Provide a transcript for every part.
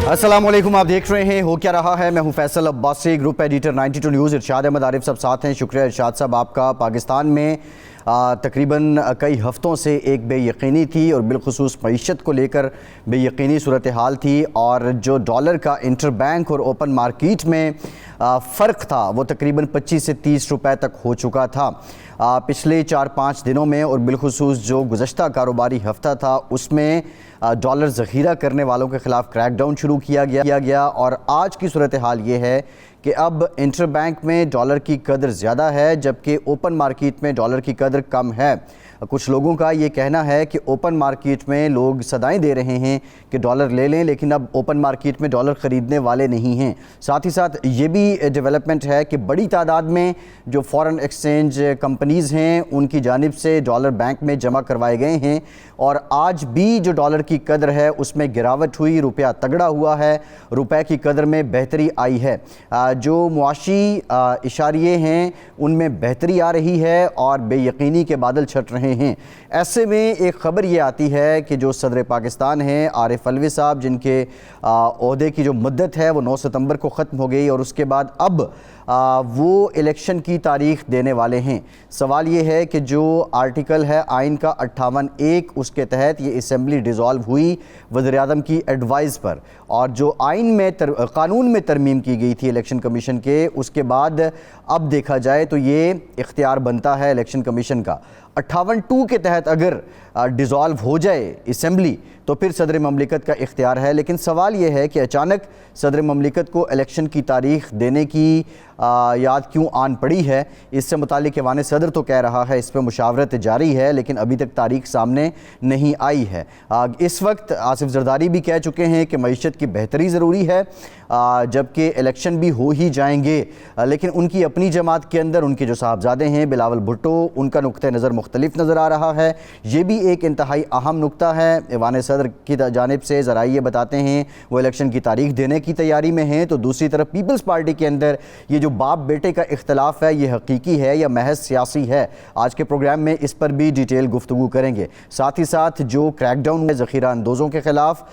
अस्सलाम वालेकुम, आप देख रहे हैं हो क्या रहा है। मैं हूं Faisal Abbasi, group editor 92 news. Irshad Ahmad Arif सब साथ हैं। शुक्रिया इरशाद साहब आपका। पाकिस्तान में तकरीबन कई हफ़्तों से एक बेयकीनी थी और बिलखुसूस मईशत को लेकर बेयकीनी सूरत हाल थी, और जो डॉलर का इंटर बैंक और ओपन मार्केट में फ़र्क था वो तकरीबन 25 से 30 रुपए तक हो चुका था पिछले 4-5 दिनों में। और बिलखुसूस जो गुज़श्ता कारोबारी हफ़्ता था उसमें डॉलर ज़ख़ीरा करने वालों के ख़िलाफ़ क्रैकडाउन शुरू किया गया और आज की सूरत हाल ये है कि अब इंटर बैंक में डॉलर की कदर ज़्यादा है, जबकि ओपन मार्केट में डॉलर की कदर कम है। कुछ लोगों का ये कहना है कि ओपन मार्केट में लोग सदाएं दे रहे हैं कि डॉलर ले लें, लेकिन अब ओपन मार्केट में डॉलर ख़रीदने वाले नहीं हैं। साथ ही साथ ये भी डेवलपमेंट है कि बड़ी तादाद में जो फ़ॉरेन एक्सचेंज कंपनीज़ हैं उनकी जानिब से डॉलर बैंक में जमा करवाए गए हैं, और आज भी जो डॉलर की कदर है उसमें गिरावट हुई, रुपया तगड़ा हुआ है, रुपए की कदर में बेहतरी आई है। जो मुआशी इशारे हैं उनमें बेहतरी आ रही है और बेयकीनी के बादल छट रहे हैं। ऐसे में एक ख़बर ये आती है कि जो सदर पाकिस्तान हैं आरिफ अलवी साहब, जिनके ओहदे की जो मुद्दत है वो 9 सितंबर को ख़त्म हो गई और उसके बाद अब वो इलेक्शन की तारीख़ देने वाले हैं। सवाल ये है कि जो आर्टिकल है आइन का 58(1) उसके तहत ये असम्बली डिज़ोल्व हुई वज़ीर-ए-आज़म की एडवाइस पर, और जो आइन में कानून में तरमीम की गई थी इलेक्शन कमीशन के, उसके बाद अब देखा जाए तो ये इख्तियार बनता है इलेक्शन कमीशन का। 58(2) के तहत अगर डिज़ोल्व हो जाए असम्बली तो फिर सदर ममलिकत का इख्तियार है। लेकिन सवाल ये है कि अचानक सदर ममलिकत को इलेक्शन की तारीख़ देने की याद क्यों आन पड़ी है। इससे मुतालिक ऐवान सदर तो कह रहा है इस पर मुशावरत जारी है, लेकिन अभी तक तारीख़ सामने नहीं आई है। इस वक्त आसिफ जरदारी भी कह चुके हैं कि मईशत की बेहतरी ज़रूरी है, जबकि इलेक्शन भी हो ही जाएंगे, लेकिन उनकी अपनी जमात के अंदर उनके जो साहबजादे हैं बिलावल भुट्टो, उनका नुक्ता नज़र मुख्तलिफ नज़र आ रहा है। ये भी एक इंतहाई अहम नुक्ता है। ऐवान सदर की जानिब से ज़रा ये बताते हैं वो इलेक्शन की तारीख़ देने की तैयारी में हैं, तो दूसरी तरफ पीपल्स पार्टी के अंदर ये जो बाप बेटे का इख्तलाफ है ये हकीकी है या महज सियासी है। आज के प्रोग्राम में इस पर भी डिटेल गुफ्तगू करेंगे। साथ ही साथ जो क्रैकडाउन है ज़ख़ीरा अंदोज़ों के ख़िलाफ़,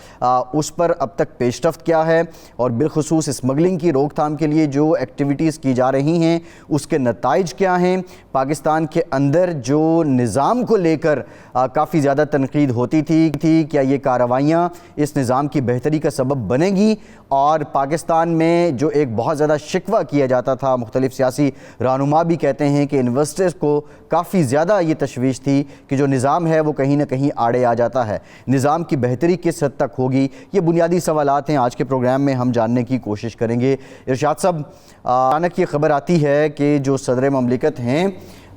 उस पर अब तक पेशरफ्त क्या है, और बिलखुसूस स्मगलिंग की रोकथाम के लिए जो एक्टिविटीज़ की जा रही हैं उसके नताइज क्या हैं। पाकिस्तान के अंदर जो निज़ाम को लेकर काफ़ी ज़्यादा तनकीद होती थी, क्या ये कार्रवाइयाँ इस निज़ाम की बेहतरी का सबब बनेगी। और पाकिस्तान में जो एक बहुत ज़्यादा शिकवा किया जाता था, मुख्तलिफ सियासी रहनुमा भी कहते हैं कि इन्वेस्टर्स को काफ़ी ज़्यादा ये तशवीश थी कि जो निज़ाम है वो कहीं ना कहीं आड़े आ जाता है। निज़ाम की बेहतरी किस हद तक होगी, ये बुनियादी सवालात हैं। आज के प्रोग्राम में हम जानने की कोशिश करेंगे। इरशाद साहब, अचानक ये ख़बर आती है कि जो सदर ममलिकत हैं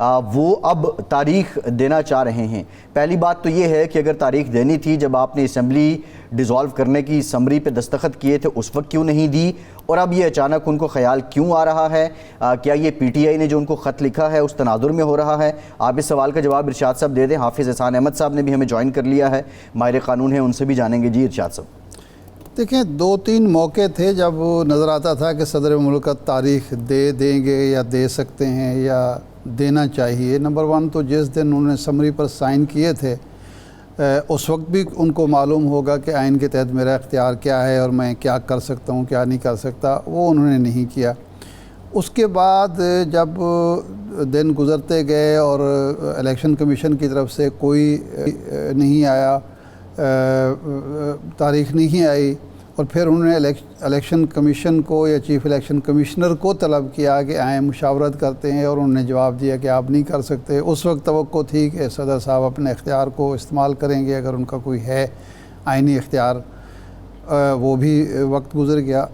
वो अब तारीख़ देना चाह रहे हैं। पहली बात तो ये है कि अगर तारीख़ देनी थी जब आपने असम्बली डिज़ोल्व करने की समरी पे दस्तखत किए थे उस वक्त क्यों नहीं दी, और अब ये अचानक उनको ख्याल क्यों आ रहा है। क्या ये PTI ने जो उनको ख़त लिखा है उस तनाजुर में हो रहा है। आप इस सवाल का जवाब इरशाद साहब दे दें। हाफिज़ एहसान अहमद साहब ने भी हमें ज्वाइन कर लिया है, माहिर क़ानून है, उनसे भी जानेंगे। जी इरशाद साहब। देखिए, 2-3 मौके थे जब नज़र आता था कि सदर मुल्कत तारीख़ देंगे या दे सकते हैं या देना चाहिए। नंबर 1 तो जिस दिन उन्होंने समरी पर साइन किए थे उस वक्त भी उनको मालूम होगा कि आइन के तहत मेरा इख्तियार क्या है और मैं क्या कर सकता हूँ क्या नहीं कर सकता, वो उन्होंने नहीं किया। उसके बाद जब दिन गुज़रते गए और इलेक्शन कमीशन की तरफ से कोई नहीं आया, तारीख़ नहीं आई, और फिर उन्होंने इलेक्शन कमीशन को या चीफ़ इलेक्शन कमिश्नर को तलब किया कि आए मुशावरत करते हैं, और उन्होंने जवाब दिया कि आप नहीं कर सकते। उस वक्त तवक्को थी कि सदर साहब अपने इख्तियार को इस्तेमाल करेंगे अगर उनका कोई है आइनी इख्तियार। वो भी वक्त गुज़र गया।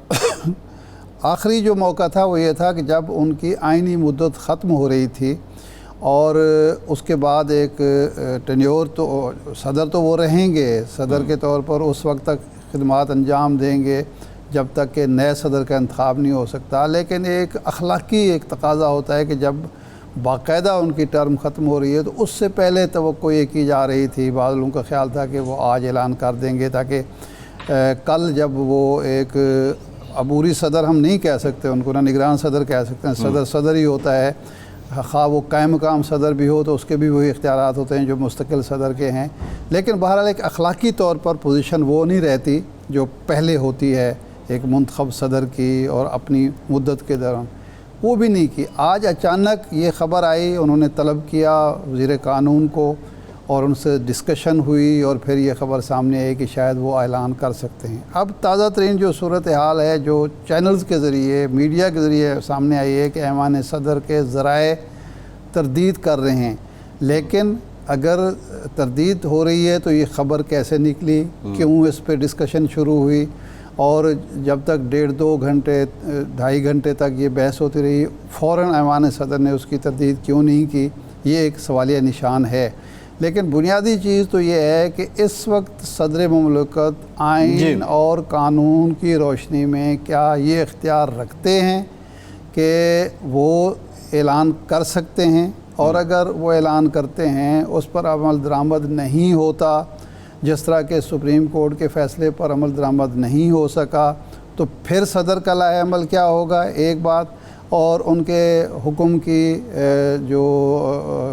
आखिरी जो मौका था वो ये था कि जब उनकी आइनी मुद्दत ख़त्म हो रही थी और उसके बाद एक टेन्योर, तो सदर तो वो रहेंगे, सदर के तौर पर उस वक्त तक खिदमात अंजाम देंगे जब तक कि नए सदर का इंतखाब नहीं हो सकता। लेकिन एक अखलाकी एक तकाज़ा होता है कि जब बाकायदा उनकी टर्म ख़त्म हो रही है तो उससे पहले तवक्को ये की जा रही थी। बाद लोगों का ख्याल था कि वो आज ऐलान कर देंगे ताकि कल जब वो एक अबूरी सदर हम नहीं कह सकते उनको, ना निगरान सदर कह सकते हैं, सदर सदर ही होता है। खा वो कायम मकाम सदर भी हो तो उसके भी वही इख्तियारात होते हैं जो मुस्तकिल सदर के हैं। लेकिन बहरहाल एक अखलाकी तौर पर पोजीशन वो नहीं रहती जो पहले होती है एक मुंतखब सदर की और अपनी मुद्दत के दौरान, वो भी नहीं की। आज अचानक ये ख़बर आई, उन्होंने तलब किया वज़ीर कानून को और उनसे डिस्कशन हुई और फिर ये ख़बर सामने आई कि शायद वो ऐलान कर सकते हैं। अब ताज़ा तरीन जो सूरत हाल है, जो चैनल्स के ज़रिए, मीडिया के ज़रिए सामने आई है कि ऐवान सदर के ज़राए तरदीद कर रहे हैं। लेकिन अगर तरदीद हो रही है तो ये ख़बर कैसे निकली, क्यों इस पर डिस्कशन शुरू हुई, और जब तक 1.5-2 घंटे 2.5 घंटे तक ये बहस होती रही, फ़ौरन ऐवान सदर ने उसकी तरदीद क्यों नहीं की, ये एक सवालिया निशान है। लेकिन बुनियादी चीज़ तो ये है कि इस वक्त सदर मुमलकत आइन और कानून की रोशनी में क्या ये इख्तियार रखते हैं कि वो ऐलान कर सकते हैं, और अगर वो ऐलान करते हैं उस पर अमल दरामद नहीं होता, जिस तरह के सुप्रीम कोर्ट के फ़ैसले पर अमल दरामद नहीं हो सका, तो फिर सदर का लाए अमल क्या होगा, एक बात, और उनके हुक्म की जो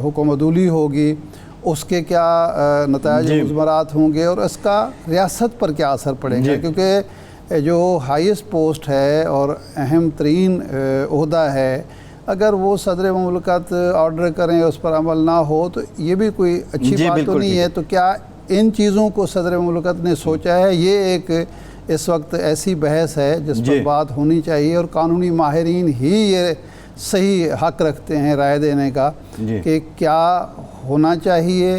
हुक्म अदूली होगी उसके क्या नताइज मुज़मरात होंगे, और इसका रियासत पर क्या असर पड़ेगा। क्योंकि जो हाईएस्ट पोस्ट है और अहम तरीन ओहदा है, अगर वो सदर मुमलकत ऑर्डर करें उस पर अमल ना हो तो ये भी कोई अच्छी बात तो नहीं है। तो क्या इन चीज़ों को सदर मुमलकत ने सोचा है? ये एक इस वक्त ऐसी बहस है जिस पर बात होनी चाहिए, और कानूनी माहिरीन ही ये सही हक रखते हैं राय देने का कि क्या होना चाहिए,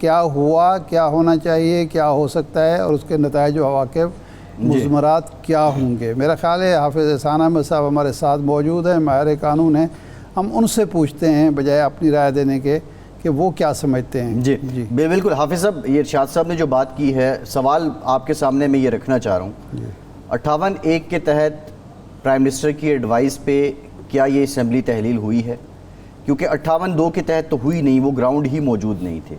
क्या हुआ, क्या होना चाहिए, क्या हो सकता है, और उसके नताइज वाक़िब मुज़मरात क्या होंगे। मेरा ख्याल है हाफिज़ एहसान अहमद साहब हमारे साथ मौजूद हैं, माहिर कानून हैं, हम उनसे पूछते हैं बजाय अपनी राय देने के कि वो क्या समझते हैं। जी बिल्कुल हाफिज़ साहब, ये इरशाद साहब ने जो बात की है, सवाल आपके सामने मैं ये रखना चाह रहा हूँ, 58(1) के तहत प्राइम मिनिस्टर की एडवाइस पे क्या ये असम्बली तहलील हुई है? क्योंकि 58(2) के तहत तो हुई नहीं, वो ग्राउंड ही मौजूद नहीं थे,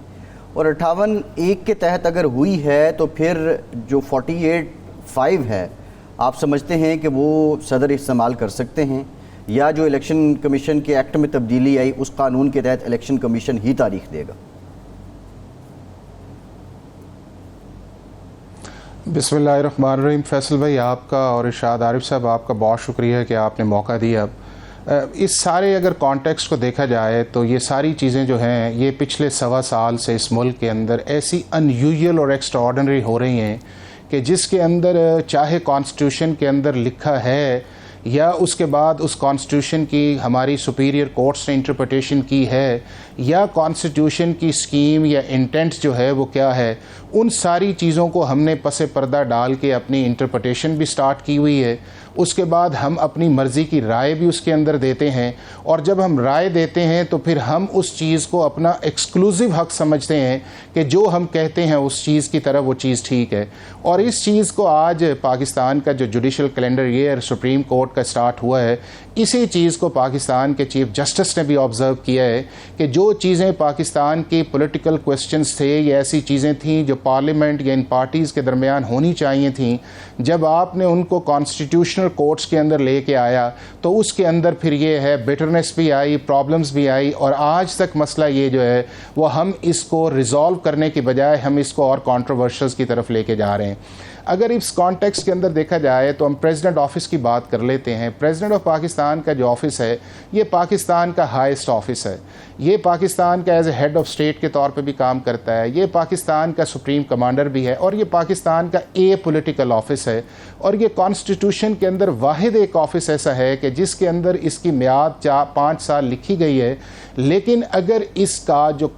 और 58(1) के तहत अगर हुई है तो फिर जो 48(5) है, आप समझते हैं कि वो सदर इस्तेमाल कर सकते हैं, या जो इलेक्शन कमीशन के एक्ट में तब्दीली आई उस कानून के तहत इलेक्शन कमीशन ही तारीख देगा? बिस्मिल्लाहिर्रहमानिर्रहीम। फैसल भाई आपका और इरशाद आरिफ साहब आपका बहुत शुक्रिया कि आपने मौका दिया। इस सारे अगर कॉन्टेक्स्ट को देखा जाए तो ये सारी चीज़ें जो हैं ये पिछले 1.25 साल से इस मुल्क के अंदर ऐसी अनयूजुअल और एक्स्ट्राऑर्डिनरी हो रही हैं कि जिसके अंदर चाहे कॉन्स्टिट्यूशन के अंदर लिखा है या उसके बाद उस कॉन्स्टिट्यूशन की हमारी सुपीरियर कोर्ट्स ने इंटरप्रिटेशन की है, या कॉन्स्टिट्यूशन की स्कीम या इंटेंट जो है वो क्या है, उन सारी चीज़ों को हमने पसे पर्दा डाल के अपनी इंटरप्रिटेशन भी स्टार्ट की हुई है। उसके बाद हम अपनी मर्ज़ी की राय भी उसके अंदर देते हैं, और जब हम राय देते हैं तो फिर हम उस चीज़ को अपना एक्सक्लूसिव हक समझते हैं कि जो हम कहते हैं उस चीज़ की तरह वो चीज़ ठीक है। और इस चीज़ को आज पाकिस्तान का जो judicial calendar year supreme court का स्टार्ट हुआ है, इसी चीज़ को पाकिस्तान के चीफ जस्टिस ने भी ऑब्ज़र्व किया है कि जो चीज़ें पाकिस्तान की पॉलिटिकल क्वेश्चंस थे, ये ऐसी चीज़ें थीं जो पार्लियामेंट या इन पार्टीज़ के दरमियान होनी चाहिए थीं, जब आपने उनको कॉन्स्टिट्यूशनल कोर्ट्स के अंदर लेके आया तो उसके अंदर फिर ये है बिटरनेस भी आई, प्रॉब्लम्स भी आई, और आज तक मसला ये जो है वो हम इसको रिजॉल्व करने की बजाय हम इसको और कॉन्ट्रोवर्शियल्स की तरफ लेके जा रहे हैं। अगर इस कॉन्टेक्स्ट के अंदर देखा जाए तो हम प्रेसिडेंट ऑफिस की बात कर लेते हैं। प्रेसिडेंट ऑफ पाकिस्तान का जो ऑफिस है ये पाकिस्तान का हाईएस्ट ऑफिस है, ये पाकिस्तान का as a head of state के तौर पे भी काम करता है, ये पाकिस्तान का सुप्रीम कमांडर भी है, और ये पाकिस्तान का ए पॉलिटिकल ऑफिस है, और ये कॉन्स्टिट्यूशन के अंदर वाहिद एक ऑफिस ऐसा है कि जिसके अंदर इसकी मियाद 5 साल लिखी गई है, लेकिन अगर इसका जो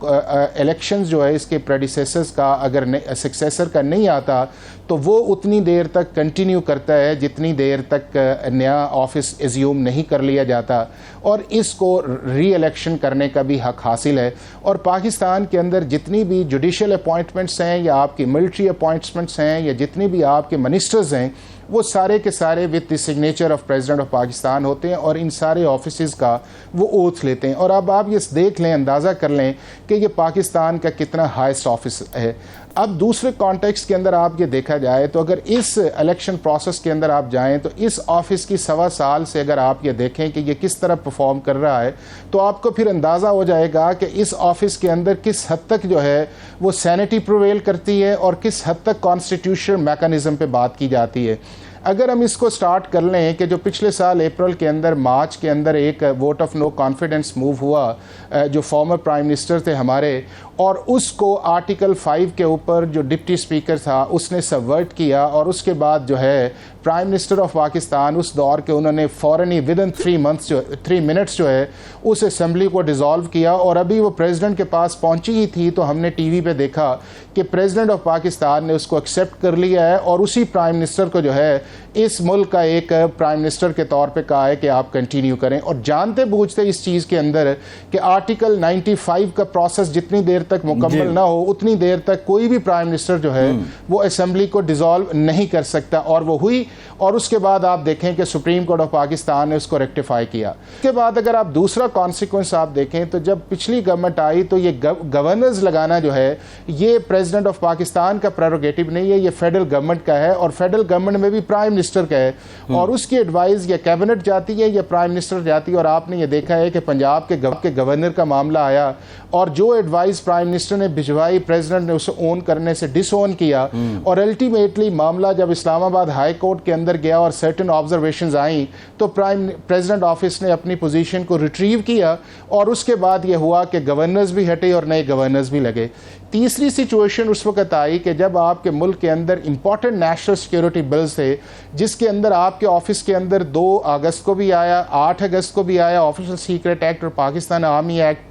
इलेक्शंस जो है इसके प्रेडिसेसर्स का अगर सक्सेसर का नहीं आता तो वो उतनी देर तक कंटिन्यू करता है जितनी देर तक नया ऑफिस एज्यूम नहीं कर लिया जाता, और इसको री इलेक्शन करने का भी हक हासिल है। और पाकिस्तान के अंदर जितनी भी जुडिशल अपॉइंटमेंट्स हैं या आपकी मिलिट्री अपॉइंटमेंट्स हैं या जितनी भी आपके मिनिस्टर्स हैं, वो सारे के सारे with the signature of president of Pakistan होते हैं, और इन सारे ऑफिस का वो ओथ लेते हैं। और अब आप ये देख लें, अंदाज़ा कर लें कि ये पाकिस्तान का कितना हाईएस्ट ऑफिस है। अब दूसरे कॉन्टेक्स्ट के अंदर आप ये देखा जाए तो अगर इस इलेक्शन प्रोसेस के अंदर आप जाएं तो इस ऑफिस की 1.25 साल से अगर आप ये देखें कि ये किस तरह परफॉर्म कर रहा है तो आपको फिर अंदाज़ा हो जाएगा कि इस ऑफिस के अंदर किस हद तक जो है वो सैनिटी प्रिवेल करती है और किस हद तक कॉन्स्टिट्यूशनल मैकेनिज्म पे बात की जाती है। अगर हम इसको स्टार्ट कर लें कि जो पिछले साल अप्रैल के अंदर मार्च के अंदर एक vote of no confidence move हुआ जो फॉर्मर प्राइम मिनिस्टर थे हमारे, और उसको आर्टिकल 5 के ऊपर जो डिप्टी स्पीकर था उसने सबवर्ट किया और उसके बाद जो है प्राइम मिनिस्टर ऑफ पाकिस्तान उस दौर के उन्होंने फ़ौरन ही विदिन 3 मिनट्स जो है उस असम्बली को डिज़ोल्व किया और अभी वो प्रेसिडेंट के पास पहुंची ही थी तो हमने टीवी पे देखा कि प्रेसिडेंट ऑफ पाकिस्तान ने उसको एक्सेप्ट कर लिया है और उसी प्राइम मिनिस्टर को जो है इस मुल्क का एक प्राइम मिनिस्टर के तौर पे कहा है कि आप कंटिन्यू करें। और जानते बूझते इस चीज़ के अंदर कि आर्टिकल 95 का प्रोसेस जितनी देर तक मुकम्मल ना हो उतनी देर तक कोई भी प्राइम मिनिस्टर जो है वो असेंबली को डिसॉल्व नहीं कर सकता, और वो हुई। और उसके बाद आप देखें कि सुप्रीम कोर्ट ऑफ पाकिस्तान ने उसको रेक्टिफाई किया। उसके बाद अगर आप दूसरा कॉन्सिक्वेंस आप देखें तो जब पिछली गवर्नमेंट आई तो ये गवर्नर्स लगाना जो है ये प्रेसिडेंट ऑफ पाकिस्तान का प्रेरोगेटिव नहीं है, ये फेडरल गवर्नमेंट का है और फेडरल गवर्नमेंट में भी प्राइम मिनिस्टर का है और उसकी एडवाइस या कैबिनेट जाती है या प्राइम मिनिस्टर जाती है। और आपने ये देखा है कि पंजाब के गवर्नर का मामला आया और जो एडवाइस प्राइम मिनिस्टर ने भिजवाई प्रेसिडेंट ने उसे ओन करने से डिसओन किया और अल्टीमेटली मामला जब इस्लामाबाद हाई कोर्ट के अंदर गया और सर्टेन ऑब्जर्वेशंस आई तो प्रेसिडेंट ऑफिस ने अपनी पोजीशन को रिट्रीव किया और उसके बाद ये हुआ कि गवर्नर्स भी हटे और नए गवर्नर्स भी लगे। तीसरी सिचुएशन उस वक्त आई कि जब आपके मुल्क के अंदर इंपॉर्टेंट नेशनल सिक्योरिटी बिल्स थे जिसके अंदर आपके ऑफिस के अंदर 2 अगस्त को भी आया, 8 अगस्त को भी आया ऑफिशियल सीक्रेट एक्ट और पाकिस्तान आर्मी एक्ट।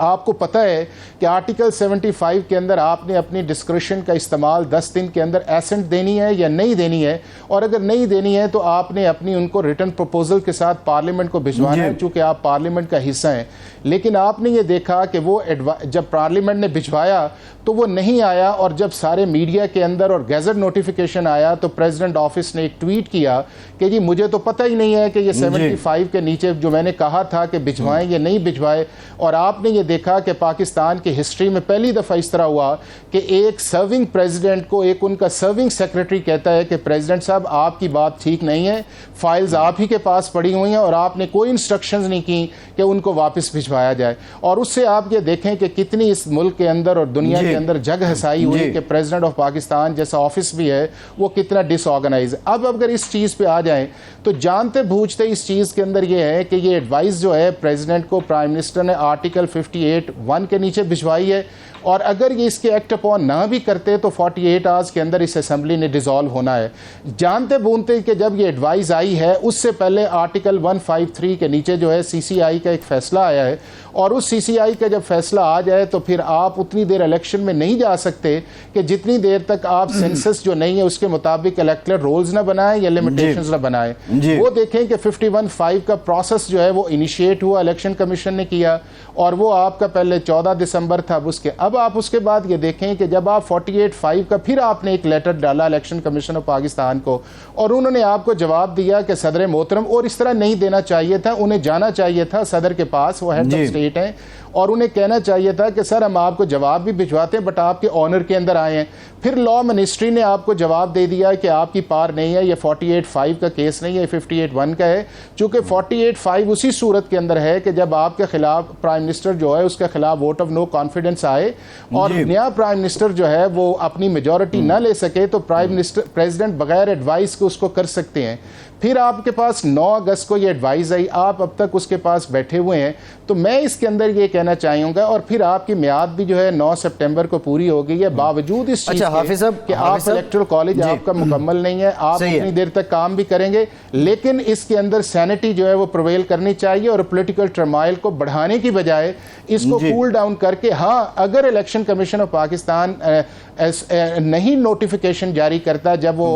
आपको पता है कि आर्टिकल 75 के अंदर आपने अपनी डिस्क्रिशन का इस्तेमाल 10 दिन के अंदर एसेंट देनी है या नहीं देनी है, और अगर नहीं देनी है तो आपने अपनी उनको रिटर्न प्रपोजल के साथ पार्लियामेंट को भिजवाना है चूँकि आप पार्लियामेंट का हिस्सा हैं। लेकिन आपने ये देखा कि वो जब पार्लियामेंट ने भिजवाया तो वो नहीं आया और जब सारे मीडिया के अंदर और गैजेट नोटिफिकेशन आया तो प्रेसिडेंट ऑफिस ने एक ट्वीट किया कि जी मुझे तो पता ही नहीं है कि ये 75 के नीचे जो मैंने कहा था कि भिजवाएं या नहीं भिजवाए। और आपने ये देखा कि पाकिस्तान की हिस्ट्री में पहली दफ़ा इस तरह हुआ कि एक सर्विंग प्रेसिडेंट को एक उनका सर्विंग सेक्रेटरी कहता है कि प्रेसिडेंट साहब आपकी बात ठीक नहीं है, फाइल्स आप ही के पास पड़ी हुई हैं और आपने कोई इंस्ट्रक्शंस नहीं की कि उनको वापस भिजवाया जाए। और उससे आप ये देखें कि कितनी इस मुल्क के अंदर और दुनिया के अंदर जग हसाई हुई कि प्रेसिडेंट ऑफ पाकिस्तान जैसा ऑफिस भी है वो कितना डिसऑर्गेनाइज। अब अगर इस चीज़ पे आ जाएं तो जानते बूझते इस चीज़ के अंदर ये है कि ये एडवाइस जो है प्रेसिडेंट को प्राइम मिनिस्टर ने आर्टिकल 58(1) के नीचे भिजवाई है और अगर ये इसके एक्ट अपॉन ना भी करते तो 48 आवर्स के अंदर इस असेंबली ने डिसॉल्व होना है। जानते बूझते कि जब ये एडवाइस आई है उससे पहले आर्टिकल 153 के नीचे जो है CCI का एक फैसला आया है और उस CCI का जब फैसला आ जाए तो फिर आप उतनी देर इलेक्शन में नहीं जा सकते कि जितनी देर तक आप सेंसस जो नहीं है उसके मुताबिक इलेक्टोरल रोल्स ना बनाएं या लिमिटेशंस ना बनाएं। वो देखें कि 51(5) का प्रोसेस जो है वो इनिशिएट हुआ, इलेक्शन कमीशन ने किया और वो आपका पहले 14 दिसंबर था। अब आप उसके बाद ये देखें कि जब आप 48(5) का फिर आपने एक लेटर डाला इलेक्शन कमीशन ऑफ पाकिस्तान को और उन्होंने आपको जवाब दिया कि सदर मोहतरम, और इस तरह नहीं देना चाहिए था, उन्हें जाना चाहिए था सदर के पास, वो हेड ऑफ स्टेट हैं, और उन्हें कहना चाहिए था कि सर हम आपको जवाब भी भिजवाते हैं बट आपके ऑनर के अंदर आए हैं। फिर लॉ मिनिस्ट्री ने आपको जवाब दे दिया कि आपकी पार नहीं है, ये 48(5) का केस नहीं है, 58(1) का है। चूँकि 48(5) उसी सूरत के अंदर है कि जब आपके खिलाफ प्राइम मिनिस्टर जो है उसके खिलाफ वोट ऑफ नो कॉन्फिडेंस आए और नया प्राइम मिनिस्टर जो है वो अपनी मेजॉरिटी ना ले सके तो प्राइम मिनिस्टर प्रेसिडेंट बगैर एडवाइस के उसको कर सकते हैं। फिर आपके पास 9 अगस्त को ये एडवाइस आई, आप अब तक उसके पास बैठे हुए हैं। तो मैं इसके अंदर ये कहना चाहूँगा और फिर आपकी मियाद भी जो है 9 सितंबर को पूरी हो गई है बावजूद इस चीज़ कि आप इलेक्टोरल कॉलेज आपका मुकम्मल नहीं है, आप उतनी देर तक काम भी करेंगे, लेकिन इसके अंदर सैनिटी जो है वो प्रिवेल करनी चाहिए और पॉलिटिकल टर्माइल को बढ़ाने की बजाय इसको कूल डाउन करके, हाँ अगर इलेक्शन कमीशन ऑफ पाकिस्तान नहीं नोटिफिकेशन जारी करता जब वो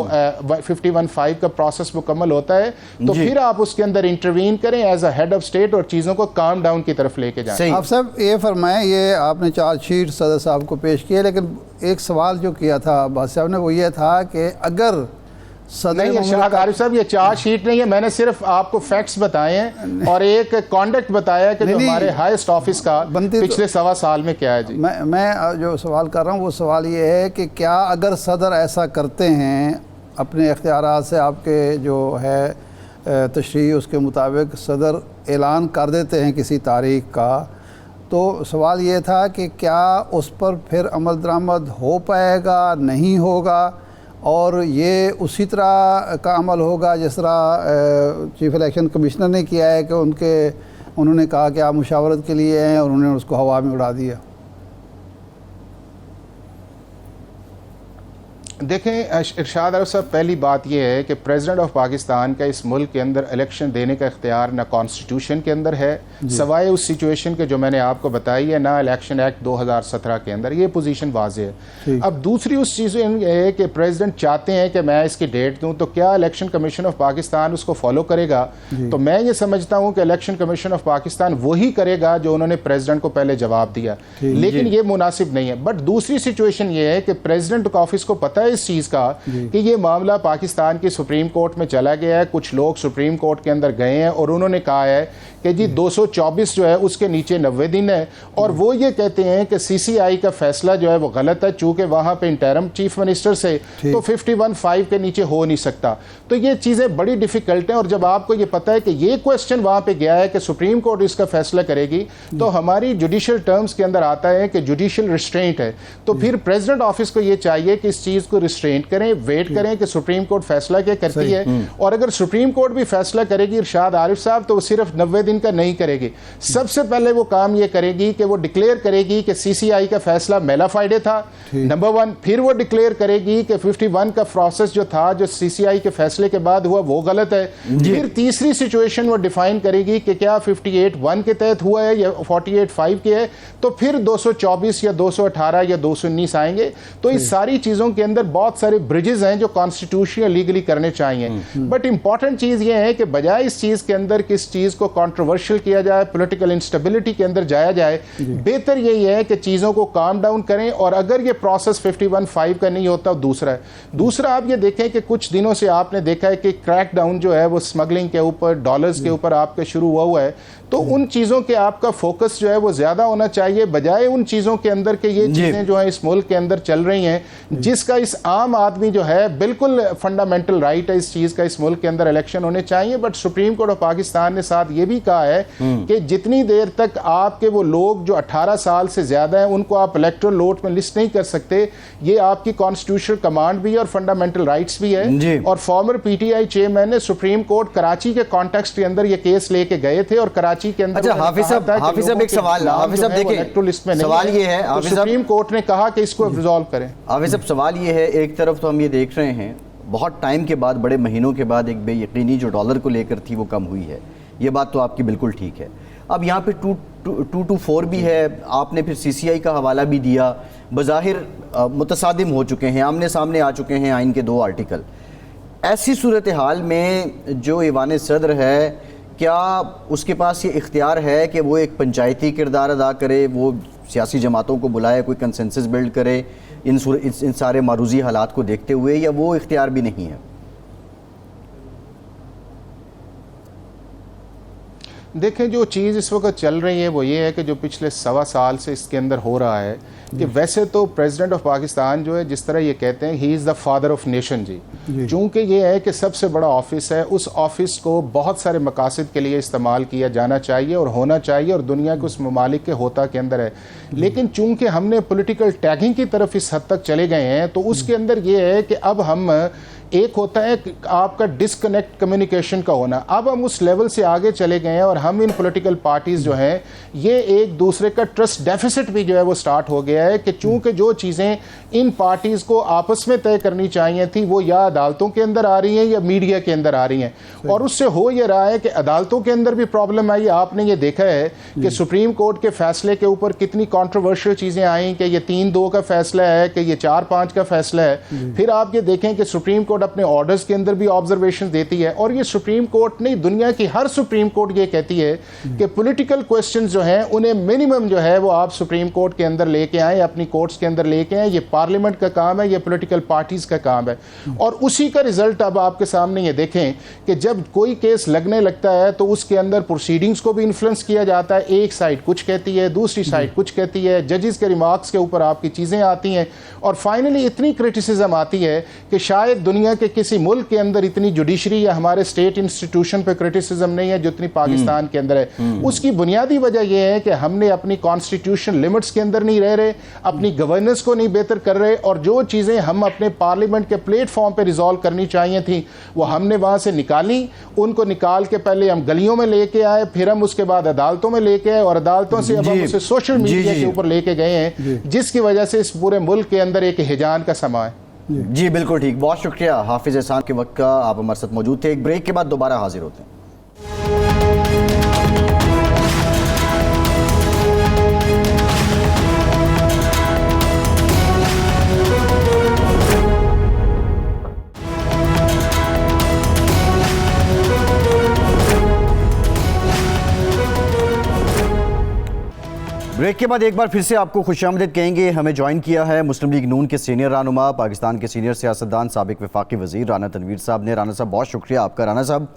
51(5) का प्रोसेस मुकम्मल होता है तो फिर आप उसके अंदर इंटरवीन करें as a head of state और चीज़ों को काम डाउन की तरफ लेके जाएं। आप सब ये फरमाएं, ये आपने चार्जशीट सदर साहब को पेश किया, लेकिन एक सवाल जो किया था अब्बास साहब ने वो ये था कि अगर नहीं इरशाद आरिफ साहब, ये चार्जशीट नहीं है, मैंने सिर्फ आपको फैक्ट्स बताए हैं और एक कॉन्डक्ट बताया कि जो हमारे हाईएस्ट ऑफिस का पिछले 1.25 साल में क्या है जी। मैं जो सवाल कर रहा हूँ वो सवाल ये है कि क्या अगर सदर ऐसा करते हैं अपने इख्तियारात से, आपके जो है तशरीह उसके मुताबिक सदर ऐलान कर देते हैं किसी तारीख का, तो सवाल ये था कि क्या उस पर फिर अमल दरामद हो पाएगा, नहीं होगा, और ये उसी तरह का अमल होगा जिस तरह चीफ इलेक्शन कमिश्नर ने किया है कि उन्होंने कहा कि आप मुशावरत के लिए हैं और उन्होंने उसको हवा में उड़ा दिया। देखें इरशाद आरिफ साहब, पहली बात यह है कि प्रेसिडेंट ऑफ पाकिस्तान का इस मुल्क के अंदर इलेक्शन देने का इख्तियार ना कॉन्स्टिट्यूशन के अंदर है, सवाए उस सिचुएशन के जो मैंने आपको बताई है, ना इलेक्शन एक्ट 2017 के अंदर, ये पोजीशन वाज़ेह है। अब दूसरी उस चीज़ है कि प्रेसिडेंट चाहते हैं कि मैं इसकी डेट दूँ, तो क्या इलेक्शन कमीशन ऑफ पाकिस्तान उसको फॉलो करेगा? तो मैं ये समझता हूँ कि इलेक्शन कमीशन ऑफ पाकिस्तान वही करेगा जो उन्होंने प्रेसिडेंट को पहले जवाब दिया, लेकिन ये मुनासिब नहीं है। बट दूसरी सिचुएशन ये है कि प्रेसिडेंट का ऑफिस को पता है इस चीज़ का कि ये मामला पाकिस्तान की सुप्रीम कोर्ट में चला गया है, कुछ लोग सुप्रीम कोर्ट के अंदर गए हैं और उन्होंने कहा है कि जी 224 जो है उसके नीचे 90 दिन है, और वो ये कहते हैं कि सीसीआई का फैसला जो है वो गलत है, चूंकि वहां पे इंटरम चीफ मिनिस्टर से तो 51(5) के नीचे हो नहीं सकता। तो ये चीज़ें बड़ी डिफिकल्ट हैं, और जब आपको ये पता है कि ये क्वेश्चन वहां पे गया है कि सुप्रीम कोर्ट इसका फैसला करेगी, तो हमारी जुडिशियल टर्म्स के अंदर आता है कि जुडिशियल रिस्ट्रेंट है, तो फिर प्रेसिडेंट ऑफिस को ये चाहिए कि इस चीज़ को रिस्ट्रेंट करें, वेट करें कि सुप्रीम कोर्ट फैसला क्या करती है। और अगर सुप्रीम कोर्ट भी फैसला करेगी इरशाद आरिफ साहब, तो वो सिर्फ 90 दिन का नहीं करेगी, सबसे पहले वो काम ये करेगी कि वो डिक्लेयर करेगी कि सीसीआई का फैसला मेलाफाइडे था, नंबर 1। फिर वो डिक्लेयर करेगी कि 51 का प्रोसेस जो था, जो सीसीआई के फैसले के बाद हुआ, वो गलत है। फिर तीसरी सिचुएशन वो डिफाइन करेगी कि क्या 58(1) के तहत हुआ है या 48(5) के है, तो फिर 224 या 218 या 219 आएंगे। तो इस सारी चीज़ों के अंदर बहुत सारे ब्रिजेस हैं जो कॉन्स्टिट्यूशन लीगली करने चाहिए। बट इंपॉर्टेंट चीज़ ये है कि बजाय इस चीज़ के अंदर किस चीज़ को कॉन्ट्रोवर्शियल किया जाए, पॉलिटिकल इंस्टेबिलिटी के अंदर जाया जाए, बेहतर यही है कि चीज़ों को काम डाउन करें। और अगर ये प्रोसेस 51(5) का नहीं होता, दूसरा आप ये देखें कि कुछ दिनों से आपने देखा है कि क्रैक डाउन जो है वो स्मगलिंग के ऊपर, डॉलर्स के ऊपर आपके शुरू हुआ है, तो उन चीज़ों के आपका फोकस जो है वो ज़्यादा होना चाहिए, बजाय उन चीज़ों के अंदर के ये चीज़ें जो हैं इस मुल्क के अंदर चल रही हैं, जिसका इस आम आदमी जो है बिल्कुल फंडामेंटल राइट है इस चीज़ का, इस मुल्क के अंदर इलेक्शन होने चाहिए। But supreme court of Pakistan ने साथ ये भी कहा है कि जितनी देर तक आपके वो लोग जो 18 साल से ज़्यादा हैं उनको आप इलेक्टोरल लोट में लिस्ट नहीं कर सकते, ये आपकी कॉन्स्टिट्यूशनल कमांड भी है और फंडामेंटल राइट्स भी है। और फॉर्मर पीटीआई चेयरमैन ने सुप्रीम कोर्ट कराची के कॉन्टेक्स्ट के अंदर ये केस लेके गए थे, और कराची के अंदर अच्छा हाफिज साहब एक सवाल, हाफिज साहब देखिए सवाल ये है, सुप्रीम कोर्ट ने कहा कि इसको रिजॉल्व करें। हाफिज साहब सवाल ये है, एक तरफ तो हम ये देख रहे हैं बहुत टाइम के बाद, बड़े महीनों के बाद एक बेयकीनी जो डॉलर को लेकर थी वो कम हुई है, ये बात तो आपकी बिल्कुल ठीक है। अब यहाँ पे 224 भी है, आपने फिर सीसीआई का हवाला भी दिया, बज़ाहिर मुतसादिम हो चुके हैं, आमने सामने आ चुके हैं आइन के 2 आर्टिकल। ऐसी सूरत हाल में जो ईवान सदर है, क्या उसके पास ये इख्तियार है कि वो एक पंचायती किरदार अदा करे, वो सियासी जमातों को बुलाए, कोई कंसेंसस बिल्ड करे इन सारे मारूजी हालात को देखते हुए, या वो इख्तियार भी नहीं है? देखें, जो चीज़ इस वक्त चल रही है वो ये है कि जो पिछले 1.25 साल से इसके अंदर हो रहा है कि वैसे तो प्रेसिडेंट ऑफ पाकिस्तान जो है, जिस तरह ये कहते हैं he is the father of nation जी, चूँकि ये है कि सबसे बड़ा ऑफिस है, उस ऑफिस को बहुत सारे मकासद के लिए इस्तेमाल किया जाना चाहिए और होना चाहिए, और दुनिया के उस ममालिक के होता के अंदर है। लेकिन चूँकि हमने पॉलिटिकल टैगिंग की तरफ इस हद तक चले गए हैं, तो उसके अंदर ये है कि अब हम एक होता है आपका डिस्कनेक्ट कम्युनिकेशन का होना, अब हम उस लेवल से आगे चले गए हैं और हम इन पॉलिटिकल पार्टीज़ जो हैं ये एक दूसरे का ट्रस्ट डेफिसिट भी जो है वो स्टार्ट हो गया है कि चूंकि जो चीज़ें इन पार्टीज़ को आपस में तय करनी चाहिए थी वो या अदालतों के अंदर आ रही हैं या मीडिया के अंदर आ रही हैं, और उससे हो ये रहा है कि अदालतों के अंदर भी प्रॉब्लम आई। आपने ये देखा है कि सुप्रीम कोर्ट के फैसले के ऊपर कितनी कॉन्ट्रोवर्शियल चीज़ें आई कि ये 3-2 का फैसला है कि ये 4-5 का फैसला है। फिर आप ये देखें कि सुप्रीम कोर्ट अपने ऑर्डर्स के अंदर भी ऑब्जर्वेशन देती है, और ये सुप्रीम कोर्ट नहीं, दुनिया की हर सुप्रीम कोर्ट ये कहती है कि पॉलिटिकल क्वेश्चंस जो हैं उन्हें मिनिमम जो है वो आप सुप्रीम कोर्ट के अंदर लेके आएँ, अपनी कोर्ट्स के अंदर लेके आएँ। ये पार्लियामेंट का काम है, ये पॉलिटिकल पार्टीज़ का काम है। और उसी का रिज़ल्ट अब आपके सामने ये देखें कि जब कोई केस लगने लगता है तो उसके अंदर प्रोसीडिंग्स को भी इन्फ्लुएंस किया जाता है। एक साइड कुछ कहती है, दूसरी साइड कुछ कहती है, जजेस के रिमार्क्स के ऊपर आपकी चीज़ें आती हैं और फाइनली इतनी क्रिटिसिज्म आती है कि शायद दुनिया के किसी मुल्क के अंदर इतनी जुडिशरी या हमारे स्टेट इंस्टीट्यूशन पे क्रिटिसिज्म नहीं है जितनी पाकिस्तान के अंदर है। उसकी बुनियादी वजह यह है कि हमने अपनी कॉन्स्टिट्यूशन लिमिट्स के अंदर नहीं रह रहे, अपनी गवर्नेंस को नहीं बेहतर कर रहे और जो चीज़ें हम अपने पार्लियामेंट के प्लेटफॉर्म पे रिजॉल्व करनी चाहिए थी वो हमने वहाँ से निकाली। उनको निकाल के पहले हम गलियों में लेके आए, फिर हम उसके बाद अदालतों में लेके आए और अदालतों से अब हम उसे सोशल मीडिया के ऊपर लेके गए हैं, जिसकी वजह से इस पूरे मुल्क के अंदर एक हिजान का समा है। जी बिल्कुल ठीक, बहुत शुक्रिया हाफिज एहसान के वक्त का, आप हमारे साथ मौजूद थे। एक ब्रेक के बाद दोबारा हाजिर होते हैं। ब्रेक के बाद एक बार फिर से आपको खुशामदीद कहेंगे। हमें ज्वाइन किया है मुस्लिम लीग नून के सीनियर रहनुमा, पाकिस्तान के सीनियर सियासतदान, साबिक वफाकी वज़ीर राना तनवीर साहब ने। राना साहब बहुत शुक्रिया आपका। राना साहब,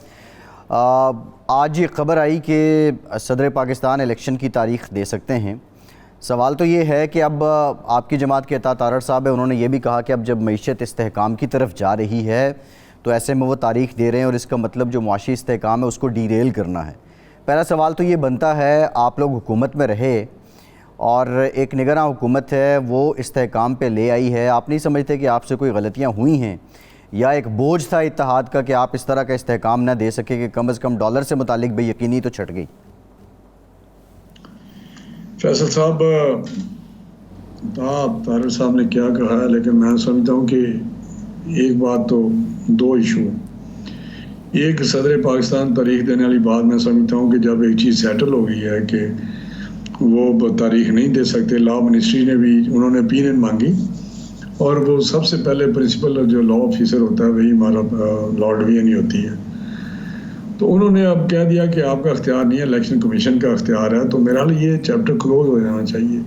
आज ये खबर आई कि सदर पाकिस्तान इलेक्शन की तारीख दे सकते हैं। सवाल तो ये है कि अब आपकी जमात के अता तारड़ साहब है, उन्होंने ये भी कहा कि अब जब मईशत इस्तेहकाम की तरफ जा रही है तो ऐसे में वो तारीख दे रहे हैं और इसका मतलब जो मुआशी इस्तेहकाम है उसको डीरेल करना है। पहला सवाल तो ये बनता है, आप लोग हुकूमत में रहे और एक निगरान हुकूमत है वो इस्तेहकाम पे ले आई है, आप नहीं समझते कि आपसे कोई गलतियाँ हुई हैं या एक बोझ था इत्तेहाद का कि आप इस तरह का इस्तेहकाम ना दे सके कि कम से कम डॉलर से मुतालिक बेयकीनी तो छट गई? फैसल साहब, तारड़ साहब ने क्या कहा है, लेकिन मैं समझता हूँ कि एक बात तो दो इशू है। एक सदर पाकिस्तान तारीख देने वाली बात मैं समझता हूँ कि जब एक चीज़ सेटल हो गई है कि वो तारीख नहीं दे सकते, लॉ मिनिस्ट्री ने भी उन्होंने ओपिनियन मांगी और वो सबसे पहले प्रिंसिपल जो लॉ ऑफिसर होता है वही हमारा लॉ डिवीजन ही होती है, तो उन्होंने अब कह दिया कि आपका अख्तियार नहीं है, इलेक्शन कमीशन का अख्तियार है। तो मेरा लिए ये चैप्टर क्लोज हो जाना चाहिए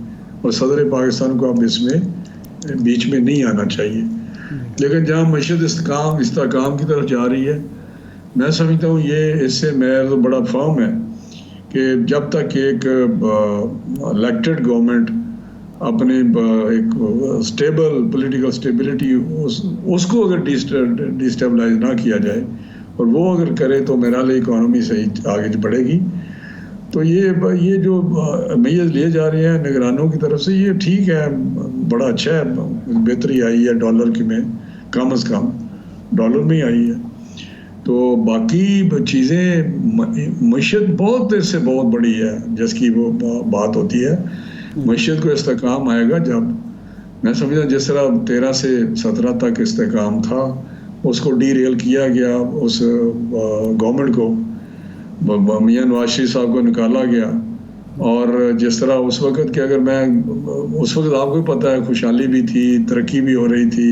और सदर पाकिस्तान को अब इसमें बीच में नहीं आना चाहिए। लेकिन जहाँ मईशत इस्तेहकाम की तरफ जा रही है, मैं समझता हूँ ये इससे मेरा तो बड़ा फर्म है कि जब तक एक इलेक्टेड गवर्नमेंट अपने एक स्टेबल पॉलिटिकल स्टेबिलिटी उसको अगर डिस्टेबलाइज ना किया जाए और वो अगर करे तो मेरा लिए इकॉनमी सही आगे बढ़ेगी। तो ये जो मैयत लिए जा रहे हैं निगरानों की तरफ से, ये ठीक है, बड़ा अच्छा है, बेहतरी आई है डॉलर की में, कम से कम डॉलर में आई है। तो बाकी चीज़ें मईशत बहुत इससे बहुत बड़ी है जिसकी वो बात होती है। मईशत को इस्तेहकाम आएगा जब, मैं समझता जिस तरह 13 से 17 तक इस्तेहकाम था उसको डीरेल किया गया, उस गवर्नमेंट को मियां नवाज शरीफ साहब को निकाला गया और जिस तरह उस वक़्त के अगर मैं उस वक़्त आपको पता है खुशहाली भी थी, तरक्की भी हो रही थी,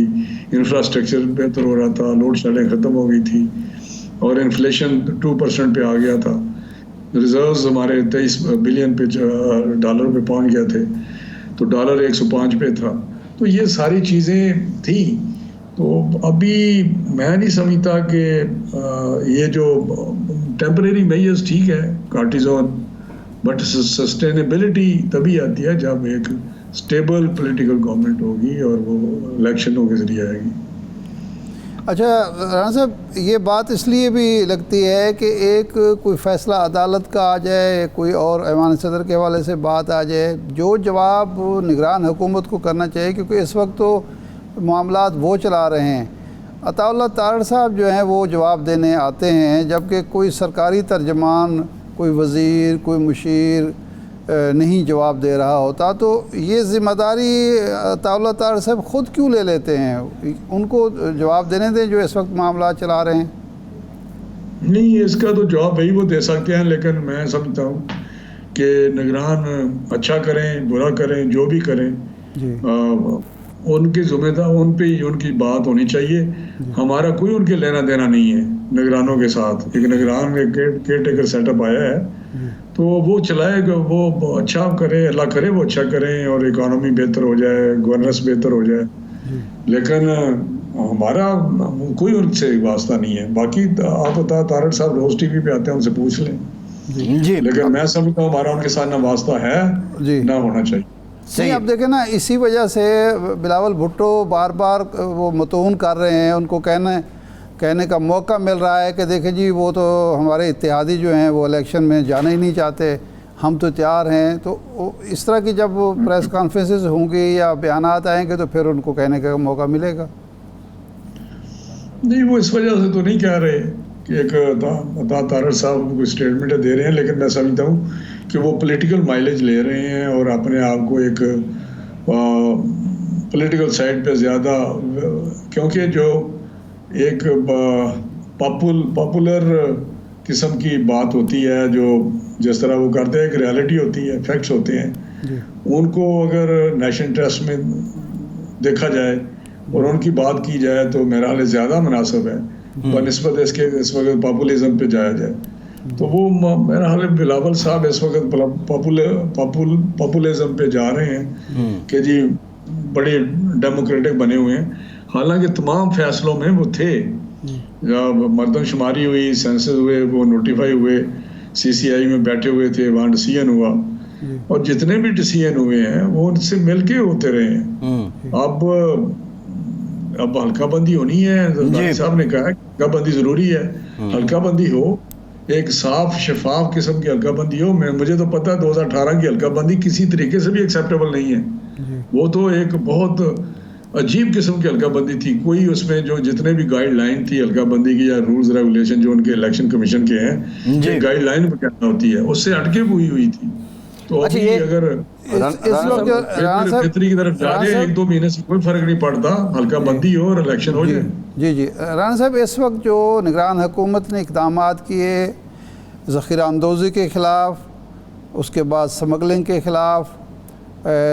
इंफ्रास्ट्रक्चर बेहतर हो रहा था, लोड शेडिंग ख़त्म हो गई थी और इन्फ्लेशन 2% पे आ गया था, रिजर्व्स हमारे 23 बिलियन पे डॉलर पे पहुंच गए थे, तो डॉलर 105 पे था। तो ये सारी चीज़ें थी। तो अभी मैं नहीं समझता कि ये जो टेम्परेरी मेजर्स ठीक है, कार्टिजोन, बट सस्टेनेबिलिटी तभी आती है जब एक स्टेबल पॉलिटिकल गवर्नमेंट होगी और वो इलेक्शनों के ज़रिए आएगी। अच्छा राना साहब, ये बात इसलिए भी लगती है कि एक कोई फ़ैसला अदालत का आ जाए, कोई और ऐवान सदर के हवाले से बात आ जाए, जो जवाब निगरान हुकूमत को करना चाहिए, क्योंकि इस वक्त तो मामलात वो चला रहे हैं। अताउल्लाह तारड़ साहब जो हैं वो जवाब देने आते हैं, जबकि कोई सरकारी तर्जमान, कोई वज़ीर, कोई मुशीर नहीं जवाब दे रहा होता। तो ये ज़िम्मेदारी अताउल्लाह तारड़ साहब ख़ुद क्यों ले लेते हैं? उनको जवाब देने दें जो इस वक्त मामला चला रहे हैं। नहीं, इसका तो जवाब वही वो दे सकते हैं, लेकिन मैं समझता हूँ कि निगरान अच्छा करें बुरा करें जो भी करें उनकी जिम्मेदार उन पे ही उनकी बात होनी चाहिए। हमारा कोई उनके लेना देना नहीं है निगरानों के साथ। एक निगरान केयर टेकर सेटअप आया है तो वो चलाएगा, वो अच्छा करे, अल्लाह करे वो अच्छा करें और इकोनॉमी बेहतर हो जाए, गवर्नेंस बेहतर हो जाए। लेकिन हमारा कोई उनसे वास्ता नहीं है। बाकी आप बता, तारड़ साहब रोज टीवी पे आते हैं, उनसे पूछ लें। जी लेकिन मैं समझता हूँ हमारा उनके साथ ना वास्ता है जी। ना होना चाहिए। नहीं, आप देखें ना, इसी वजह से बिलावल भुट्टो बार बार वो मतऊन कर रहे हैं, उनको कहने का मौका मिल रहा है कि देखें जी, वो तो हमारे इत्तेहादी जो हैं वो इलेक्शन में जाना ही नहीं चाहते, हम तो तैयार हैं। तो इस तरह की जब प्रेस कॉन्फ्रेंसेस होंगी या बयानात आएंगे तो फिर उनको कहने का मौका मिलेगा। नहीं, वो इस वजह से तो नहीं कह रहे कि एक तारड़ साहब कोई स्टेटमेंट दे रहे हैं, लेकिन मैं समझता हूँ कि वो पॉलिटिकल माइलेज ले रहे हैं और अपने आप को एक पॉलिटिकल साइड पे ज़्यादा, क्योंकि जो एक पॉपुलर किस्म की बात होती है, जो जिस तरह वो करते हैं, एक रियलिटी होती है, फैक्ट्स होते हैं, उनको अगर नेशनल इंटरेस्ट में देखा जाए और उनकी बात की जाए तो मेरा हाल ज़्यादा मुनासिब है बनिस्बत इसके इस वक्त पॉपुलिज्म पे जाया जाए। तो वो मेरा हाल बिलावल साहब इस वक्त पॉपुलिज्म पे जा रहे हैं कि जी बड़े डेमोक्रेटिक बने हुए हैं। हालांकि तमाम फैसलों में वो थे, जब मर्दमशुमारी हुई, सेंसस हुए, वो नोटिफाई हुए, CCI में बैठे हुए थे, वहाँ डिसीजन हुआ, और जितने भी डिसीजन हुए हैं वो उनसे मिलके होते रहे हैं। अब हल्का बंदी होनी है, जरदारी साहब ने कहा हल्का बंदी जरूरी है। हल्का बंदी हो, एक साफ शफाफ किस्म की हल्का बंदी हो। मुझे तो पता है 2018 की हल्का बंदी किसी तरीके से भी एक्सेप्टेबल नहीं है। वो तो एक बहुत अजीब किस्म की हल्का बंदी थी। कोई उसमें जो जितने भी गाइडलाइन थी हल्का बंदी की या रूल्स रेगुलेशन जो उनके इलेक्शन कमीशन के हैं, गाइडलाइन क्या होती है, उससे हटके हुई थी। तो अच्छा, अभी अगर इस वक्त बेहतरी की तरफ जा जाए, 1-2 महीने से कोई फर्क नहीं पड़ता, हल्का बंदी हो और इलेक्शन हो जाए। जी राना साहब, इस वक्त जो निगरान हुकूमत ने इक़दाम किए ज़ख़ीरा अंदोज़ी के ख़िलाफ़, उसके बाद स्मगलिंग के ख़िलाफ़,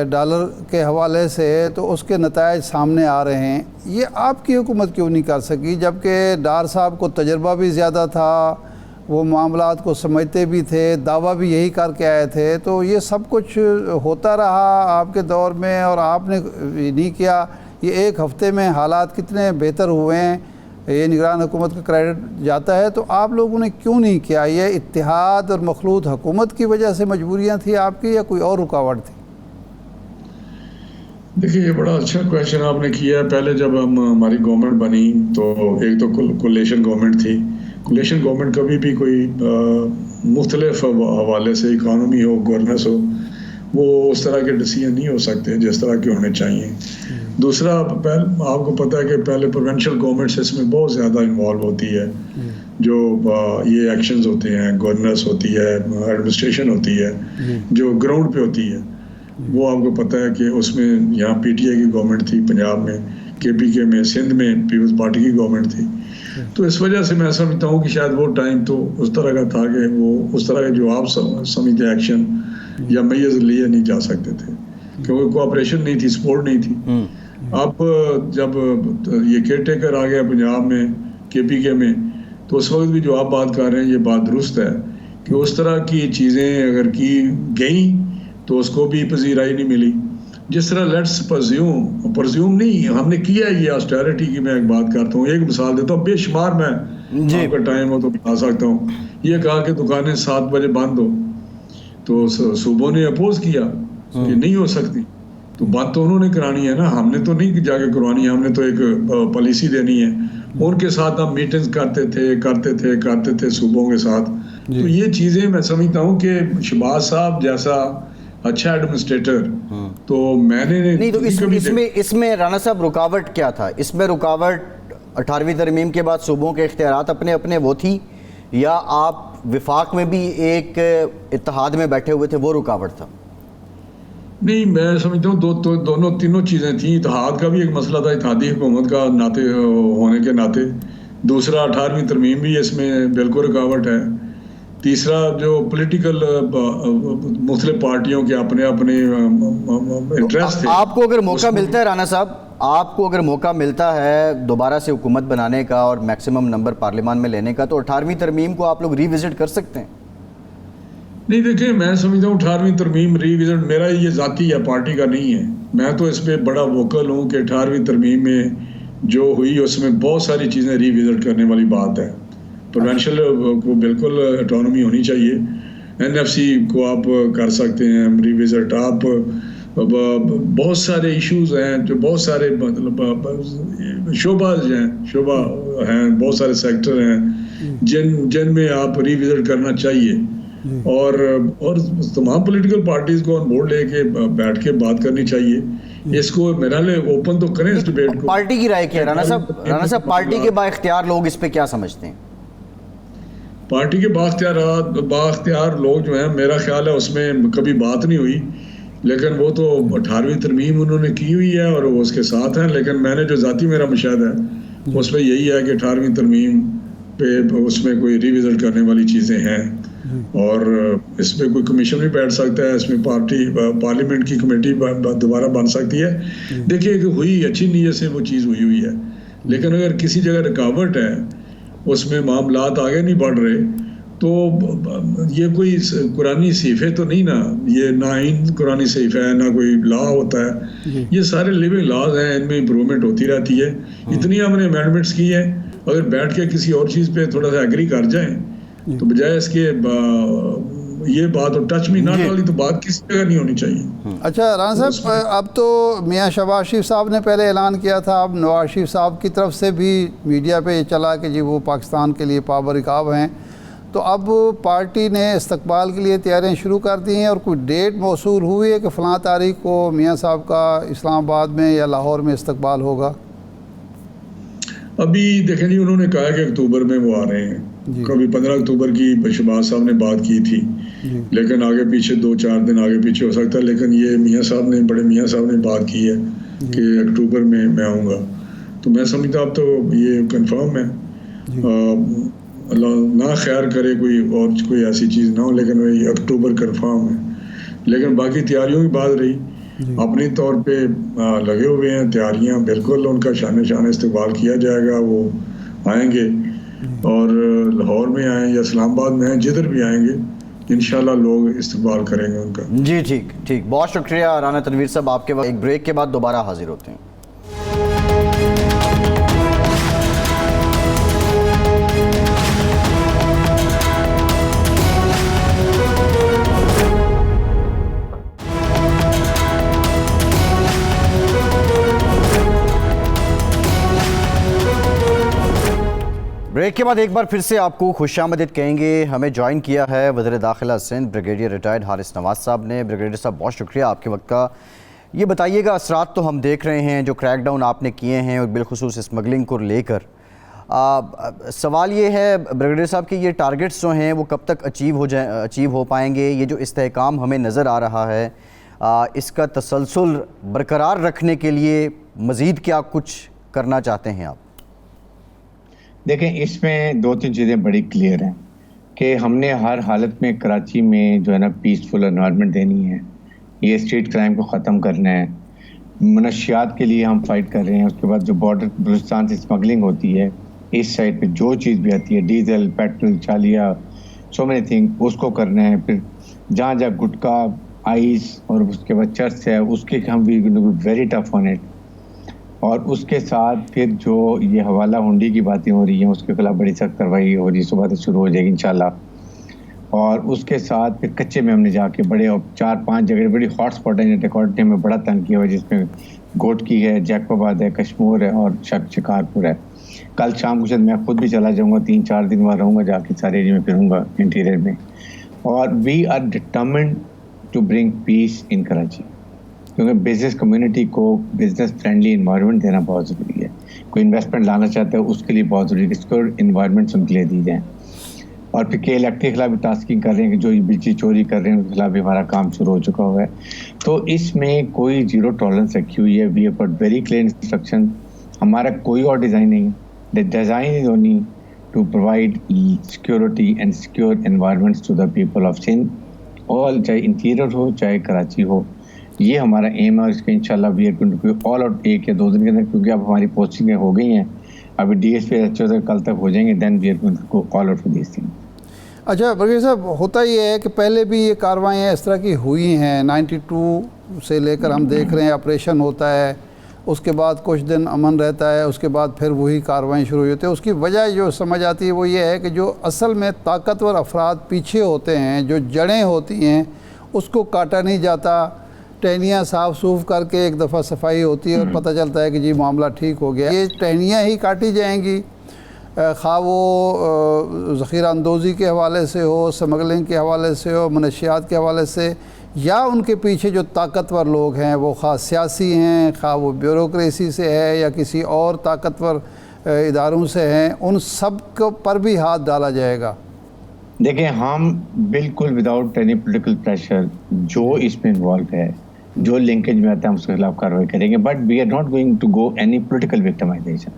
डॉलर के हवाले से, तो उसके नताइज सामने आ रहे हैं। ये आपकी हुकूमत क्यों नहीं कर सकी, जबकि डार साहब को तजर्बा भी ज़्यादा था, वो मामलात को समझते भी थे, दावा भी यही करके आए थे। तो ये सब कुछ होता रहा आपके दौर में और आपने नहीं किया। ये एक हफ़्ते में हालात कितने बेहतर हुए हैं, ये निगरान हुकूमत का क्रेडिट जाता है। तो आप लोगों ने क्यों नहीं किया? ये इत्तेहाद और मखलूत हुकूमत की वजह से मजबूरियाँ थी आपकी या कोई और रुकावट थी? देखिए, ये बड़ा अच्छा क्वेश्चन आपने किया है। पहले जब हमारी गवर्नमेंट बनी तो एक तो कोलिशन गवर्नमेंट थी। कोलिशन गवर्नमेंट कभी भी कोई मुख्तलिफ हवाले से, इकानमी हो, गवर्नेंस हो, वो उस तरह के डिसीजन नहीं हो सकते जिस तरह के होने चाहिए। दूसरा, आपको पता है कि पहले प्रोविंशियल गवर्नमेंट्स इसमें बहुत ज़्यादा इन्वॉल्व होती है। जो ये एक्शंस होते हैं, गवर्नेंस होती है, एडमिनिस्ट्रेशन होती है, जो ग्राउंड पे होती है, वो आपको पता है कि उसमें यहाँ PTI की गवर्नमेंट थी पंजाब में, KPK में, सिंध में पीपल्स पार्टी की गवर्नमेंट थी। तो इस वजह से मैं समझता हूँ कि शायद वो टाइम तो उस तरह का था कि वो उस तरह के जो आप समझते एक्शन या मैयज लिए नहीं जा सकते थे, क्योंकि कोऑपरेशन नहीं थी, सपोर्ट नहीं थी। अब जब ये केयर टेकर आ गया पंजाब में, KPK में, तो उस वक्त भी जो आप बात कर रहे हैं ये बात दुरुस्त है कि उस तरह की चीज़ें अगर की गई तो उसको भी पजीराई नहीं मिली। जिस तरह लेट्स परज्यूम नहीं, हमने किया है ये ऑस्टेरिटी की। मैं एक बात करता हूँ, एक मिसाल देता हूँ, बेशुमार, मैं आपका टाइम हो तो बता सकता हूँ। ये कहा कि दुकानें 7 बजे बंद हो, तो सूबों ने अपोज किया कि नहीं हो सकती, तो बात तो उन्होंने करानी है ना, हमने तो नहीं जाके करवानी है, हमने तो एक पॉलिसी देनी है। उनके साथ हम मीटिंग्स करते थे सूबों के साथ। तो ये चीज़ें मैं समझता हूँ कि शहबाज साहब जैसा अच्छा एडमिनिस्ट्रेटर तो मैंने नहीं। तो इसमें राणा साहब रुकावट क्या था? इसमें रुकावट 18वीं तरमीम के बाद सूबों के इख्तियारात अपने अपने वो थी, या आप विफाक में भी एक इत्तेहाद में बैठे हुए थे, वो रुकावट था? नहीं, मैं समझता हूँ तीनों चीज़ें थी। इत्तेहाद का भी एक मसला था, इत्तेहादी हुकूमत का नाते होने के नाते। दूसरा, 18वीं तरमीम भी इसमें बिल्कुल रुकावट है। तीसरा, जो पॉलिटिकल मुख्तलिफ पार्टियों के अपने अपने इंटरेस्ट थे। आपको अगर मौका मिलता है राणा साहब, आपको अगर मौका मिलता है दोबारा से हुकूमत बनाने का और मैक्सिमम नंबर पार्लियामान में लेने का, तो 18वीं तरमीम को आप लोग रिविजिट कर सकते हैं? नहीं देखिए, मैं समझता हूँ 18वीं तरमीम रिविज़न मेरा ये ज़ाती है, पार्टी का नहीं है। मैं तो इस पे बड़ा वोकल हूँ कि 18वीं तरमीम में जो हुई उसमें बहुत सारी चीज़ें रिविज़िट करने वाली बात है। प्रोविंशियल को बिल्कुल ऑटोनॉमी होनी चाहिए। एनएफसी को आप कर सकते हैं रिविज़िट। आप बहुत सारे इश्यूज हैं, जो बहुत सारे मतलब शोबा हैं, बहुत सारे सेक्टर हैं जिनमें आप रिविज़िट करना चाहिए। और तमाम पॉलिटिकल पार्टीज को ऑन बोर्ड लेके बैठ के बात करनी चाहिए। इसको मेरा ले ओपन तो करें इस डिबेट को। पार्टी की राय क्या है राणा साहब, पार्टी के बाइख्तियार लोग इस पे क्या समझते हैं? पार्टी के बाख्तियार लोग जो हैं, मेरा ख्याल है उसमें कभी बात नहीं हुई, लेकिन वो तो 18वीं तरमीम उन्होंने की हुई है और वो उसके साथ हैं। लेकिन मैंने जो ज़ाती मेरा मुशाहिदा है उसमें यही है कि 18वीं तरमीम पे उसमें कोई रिविज़िट करने वाली चीज़ें हैं और इस पर कोई कमीशन भी बैठ सकता है। इसमें पार्लियामेंट की कमेटी दोबारा बन सकती है। देखिए कि हुई अच्छी नीयत से वो चीज़ हुई है, लेकिन अगर किसी जगह रुकावट है, उसमें मामलात आगे नहीं बढ़ रहे, तो ये कोई कुरानी सहीफे तो नहीं ना, ये ना ही कुरानी सहीफा है ना कोई लॉ होता है। ये सारे लिविंग लॉज हैं, इनमें इम्प्रूवमेंट होती रहती है। इतनी हमने अमेंडमेंट्स की हैं, अगर बैठ के किसी और चीज़ पे थोड़ा सा एग्री कर जाएं तो बजाय इसके ये बात और टच मी नॉट वाली तो बात किसी जगह नहीं होनी चाहिए। अच्छा राणा साहब, अब तो मियाँ शहबाज शरीफ साहब ने पहले ऐलान किया था, अब नवाज शरीफ साहब की तरफ से भी मीडिया पे ये चला कि जी वो पाकिस्तान के लिए पावर रिकाब हैं, तो अब पार्टी ने इस्तकबाल के लिए तैयारियां शुरू कर दी हैं और कोई डेट मौसूल हुई है कि फ़लाँ तारीख को मियाँ साहब का इस्लामाबाद में या लाहौर में इस्तकबाल होगा? अभी देखें जी, उन्होंने कहा कि अक्टूबर में वो आ रहे हैं। कभी 15 अक्टूबर की शहबाज साहब ने बात की थी, लेकिन आगे पीछे 2-4 दिन आगे पीछे हो सकता है। लेकिन ये मियाँ साहब ने, बड़े मियाँ साहब ने बात की है कि अक्टूबर में मैं आऊँगा, तो मैं समझता अब तो ये कंफर्म है। अल्लाह ना खैर करे कोई ऐसी चीज़ ना हो, लेकिन वही अक्टूबर कंफर्म है। लेकिन बाकी तैयारियों की बात रही, अपने तौर पे लगे हुए हैं तैयारियां, बिल्कुल उनका शान इस्तकबाल किया जाएगा। वो आएंगे और लाहौर में आए या इस्लामाबाद में आए, जिधर भी आएंगे इंशाल्लाह लोग इस्तकबाल करेंगे उनका। जी ठीक, बहुत शुक्रिया राणा तनवीर साहब। आपके एक ब्रेक के बाद दोबारा हाजिर होते हैं। ब्रेक के बाद एक बार फिर से आपको खुशामदीद कहेंगे। हमें ज्वाइन किया है वज़ीर दाखिला सिंध ब्रिगेडियर रिटायर्ड हारिस नवाज साहब ने। ब्रिगेडियर साहब, बहुत शुक्रिया आपके वक्त का। ये बताइएगा, असरात तो हम देख रहे हैं जो क्रैकडाउन आपने किए हैं और बिलखुसूस स्मगलिंग को लेकर, सवाल ये है ब्रिगेडियर साहब कि ये टारगेट्स जो हैं वो कब तक अचीव हो पाएंगे? ये जो इस्तेहकाम हमें नज़र आ रहा है, इसका तसलसल बरकरार रखने के लिए मज़ीद क्या कुछ करना चाहते हैं आप? देखें, इसमें 2-3 चीज़ें बड़ी क्लियर हैं कि हमने हर हालत में कराची में जो है ना पीसफुल एनवायरनमेंट देनी है, ये स्ट्रीट क्राइम को ख़त्म करना है, मनशियात के लिए हम फाइट कर रहे हैं। उसके बाद जो बॉर्डर बलूचिस्तान से स्मगलिंग होती है, इस साइड पे जो चीज़ भी आती है, डीजल, पेट्रोल, चालिया, सो मेनी थिंग, उसको करना है। फिर जहाँ जहाँ गुटखा, आइस और उसके बाद चर्च है, उसके हम we very tough on it. और उसके साथ फिर जो ये हवाला हुंडी की बातें हो रही हैं, उसके खिलाफ बड़ी सख्त कार्रवाई हो रही है, सुबह से शुरू हो जाएगी इंशाल्लाह। और उसके साथ फिर कच्चे में हमने जाके बड़े 4-5 जगह बड़ी हॉट स्पॉट है, रिकॉर्ड ने हमें बड़ा तंग किया हुआ, जिसमें गोटकी है, जैकबाबाद है, कश्मीर है और शिकारपुर है। कल शाम को शायद मैं खुद भी चला जाऊँगा, 3-4 दिन वहाँ रहूँगा, जाके सारे एरिया में फिरूँगा इंटीरियर में। और we are determined to bring peace in Karachi, क्योंकि बिजनेस कम्युनिटी को बिजनेस फ्रेंडली इन्वायरमेंट देना बहुत ज़रूरी है। कोई इन्वेस्टमेंट लाना चाहता है, उसके लिए बहुत ज़रूरी है कि सिक्योर इन्वायरमेंट्स उनके लिए दी जाएँ। और फिर के इलेक्ट के खिलाफ भी टास्किंग कर रहे हैं कि जो बिजली चोरी कर रहे हैं उनके खिलाफ भी हमारा काम शुरू हो चुका हुआ है। तो इसमें कोई ज़ीरो टॉलरेंस रखी हुई है। We have got very clear instruction. हमारा कोई और डिज़ाइन नहीं है। The design is only to provide security and secure environments to the people of Sindh, all, चाहे इंटीरियर हो चाहे कराची हो। ये हमारा एम है और इसके इंशाल्लाह we are going to all out 1 या 2 दिन के अंदर, क्योंकि अब हमारी पोस्टिंगें हो गई हैं, अभी डीएसपी अच्छे से कल तक हो जाएंगे, then we are going to all out for this thing. अच्छा बरगढ़ी साहब, होता ये है कि पहले भी ये कार्रवाइयाँ इस तरह की हुई हैं, 92 से लेकर हम देख रहे हैं ऑपरेशन होता है, उसके बाद कुछ दिन अमन रहता है, उसके बाद फिर वही कार्रवाई शुरू होती है। उसकी वजह जो समझ आती है वो ये है कि जो असल में ताकतवर अफराद पीछे होते हैं, जो जड़ें होती हैं, उसको काटा नहीं जाता। टहनियाँ साफ सूफ करके एक दफ़ा सफाई होती है और पता चलता है कि जी मामला ठीक हो गया। ये टहनियाँ ही काटी जाएंगी, खा वो ज़ख़ीरा अंदोज़ी के हवाले से हो, स्मगलिंग के हवाले से हो, मनशियात के हवाले से, या उनके पीछे जो ताकतवर लोग हैं वो ख़ास सियासी हैं, खा वो ब्यूरोक्रेसी से है या किसी और ताकतवर इदारों से हैं, उन सब को पर भी हाथ डाला जाएगा। देखिए, हम बिल्कुल विदाउट एनी पॉलिटिकल प्रेशर जो इसमें इन्वॉल्व है, जो लिंकेज में आता है, हम उसके खिलाफ कार्रवाई करेंगे। But we are not going to go any political victimisation.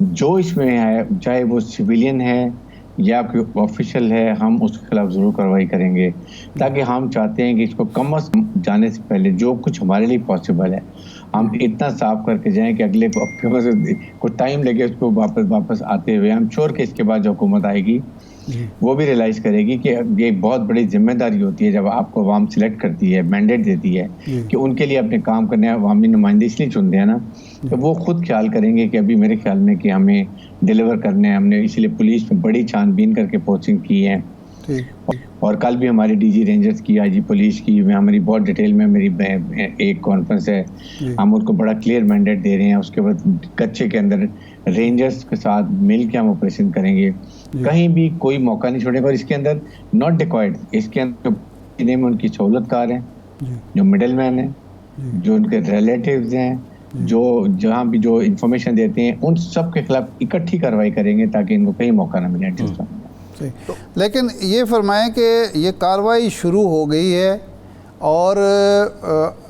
जो इसमें है, चाहे वो सिविलियन है या कोई ऑफिशियल है, हम उसके खिलाफ ज़रूर कार्रवाई करेंगे, ताकि हम चाहते हैं कि इसको कम अज़ कम जाने से पहले जो कुछ हमारे लिए पॉसिबल है हम इतना साफ करके जाएं कि अगले कुछ टाइम लगे उसको वापस आते हुए। हम श्योर कि इसके बाद जो हुकूमत आएगी वो भी रियलाइज़ करेगी कि ये बहुत बड़ी जिम्मेदारी होती है जब आपको अवाम सिलेक्ट करती है, मैंडेट देती है कि उनके लिए अपने काम करने अवामी नुमाइंदे इसलिए चुनते हैं ना, तो वो खुद ख्याल करेंगे कि अभी मेरे ख्याल में कि हमें डिलीवर करने हैं। हमने इसलिए पुलिस में बड़ी छानबीन करके पोस्टिंग की है, और कल भी हमारी डीजी रेंजर्स की, आईजी पुलिस की, हमारी बहुत डिटेल में मेरी एक कॉन्फ्रेंस है, हम उनको बड़ा क्लियर मैंडेट दे रहे हैं। उसके बाद कच्चे के अंदर रेंजर्स के साथ मिल के हम ऑपरेशन करेंगे, कहीं भी कोई मौका नहीं छोड़ेगा। और इसके अंदर नॉट डिकॉयड, इसके अंदर में उनकी सहूलतकार हैं, जो मिडल मैन है, जो उनके रिलेटिव्स हैं, जो जहाँ भी जो इंफॉर्मेशन देते हैं, उन सब के खिलाफ इकट्ठी कार्रवाई करेंगे ताकि इनको कहीं मौका ना मिले। तो लेकिन ये फरमाएं कि ये कार्रवाई शुरू हो गई है और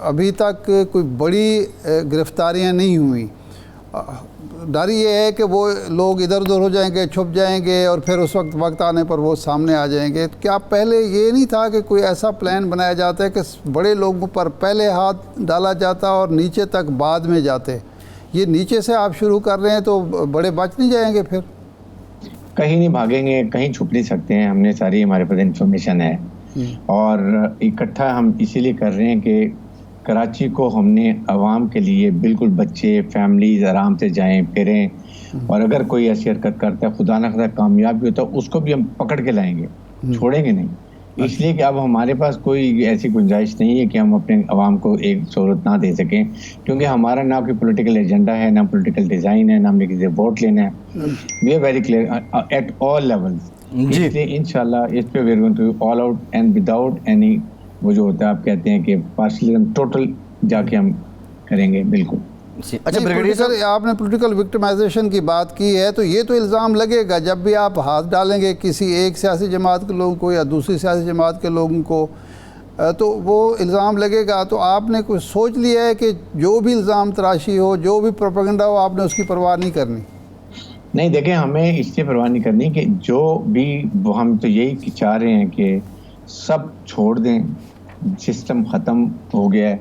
अभी तक कोई बड़ी गिरफ्तारियां नहीं हुई। डर ये है कि वो लोग इधर उधर हो जाएंगे, छुप जाएंगे और फिर उस वक्त आने पर वो सामने आ जाएंगे। तो क्या पहले ये नहीं था कि कोई ऐसा प्लान बनाया जाता है कि बड़े लोगों पर पहले हाथ डाला जाता और नीचे तक बाद में जाते? ये नीचे से आप शुरू कर रहे हैं तो बड़े बच नहीं जाएंगे, फिर कहीं नहीं भागेंगे, कहीं छुप नहीं सकते हैं। हमने सारी, हमारे पास इंफॉर्मेशन है और इकट्ठा हम इसीलिए कर रहे हैं कि कराची को हमने आवाम के लिए बिल्कुल, बच्चे फैमिलीज आराम से जाएं फिरें, और अगर कोई ऐसी हरकत करता है, खुदा न खास्ता कामयाब भी होता है, उसको भी हम पकड़ के लाएंगे, छोड़ेंगे नहीं। इसलिए कि अब हमारे पास कोई ऐसी गुंजाइश नहीं है कि हम अपने आवाम को एक सहूलत ना दे सकें, क्योंकि हमारा ना कोई पॉलिटिकल एजेंडा है, ना पॉलिटिकल डिज़ाइन है, ना हमने किसी वोट लेना है। We are very clear at all levels. इसलिए इंशाल्लाह इस पे we are going to all out and without any, वो जो होता है आप कहते हैं कि पार्शलिज्म, टोटल जाके हम करेंगे। बिल्कुल। अच्छा ब्रिगेडियर सर, आपने पॉलिटिकल विक्टिमाइजेशन की बात की है, तो ये तो इल्ज़ाम लगेगा जब भी आप हाथ डालेंगे किसी एक सियासी जमात के लोगों को या दूसरी सियासी जमात के लोगों को, तो वो इल्ज़ाम लगेगा। तो आपने कुछ सोच लिया है कि जो भी इल्ज़ाम तराशी हो, जो भी प्रोपेगेंडा हो, आपने उसकी परवाह नहीं करनी? नहीं, देखें, हमें इसलिए परवाह नहीं करनी कि जो भी, हम तो यही चाह रहे हैं कि सब छोड़ दें, सिस्टम ख़त्म हो गया है,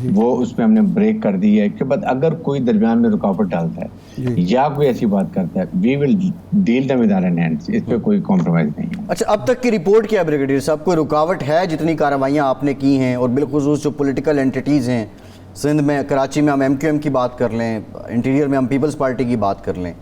वो उसमें हमने ब्रेक कर दी है। इसके बाद अगर कोई दरमियान में रुकावट डालता है या कोई ऐसी बात करता है, we will deal them with our hands. इस पे कोई कॉम्प्रोमाइज़ नहीं है। अच्छा, अब तक की रिपोर्ट क्या है ब्रिगेडियर साहब? कोई रुकावट है जितनी कार्रवाइयाँ आपने की हैं, और बिलखुसूस जो पॉलिटिकल एंटिटीज़ हैं सिंध में, कराची में हम MQM की बात कर लें, इंटीरियर में हम पीपल्स पार्टी की बात कर लें?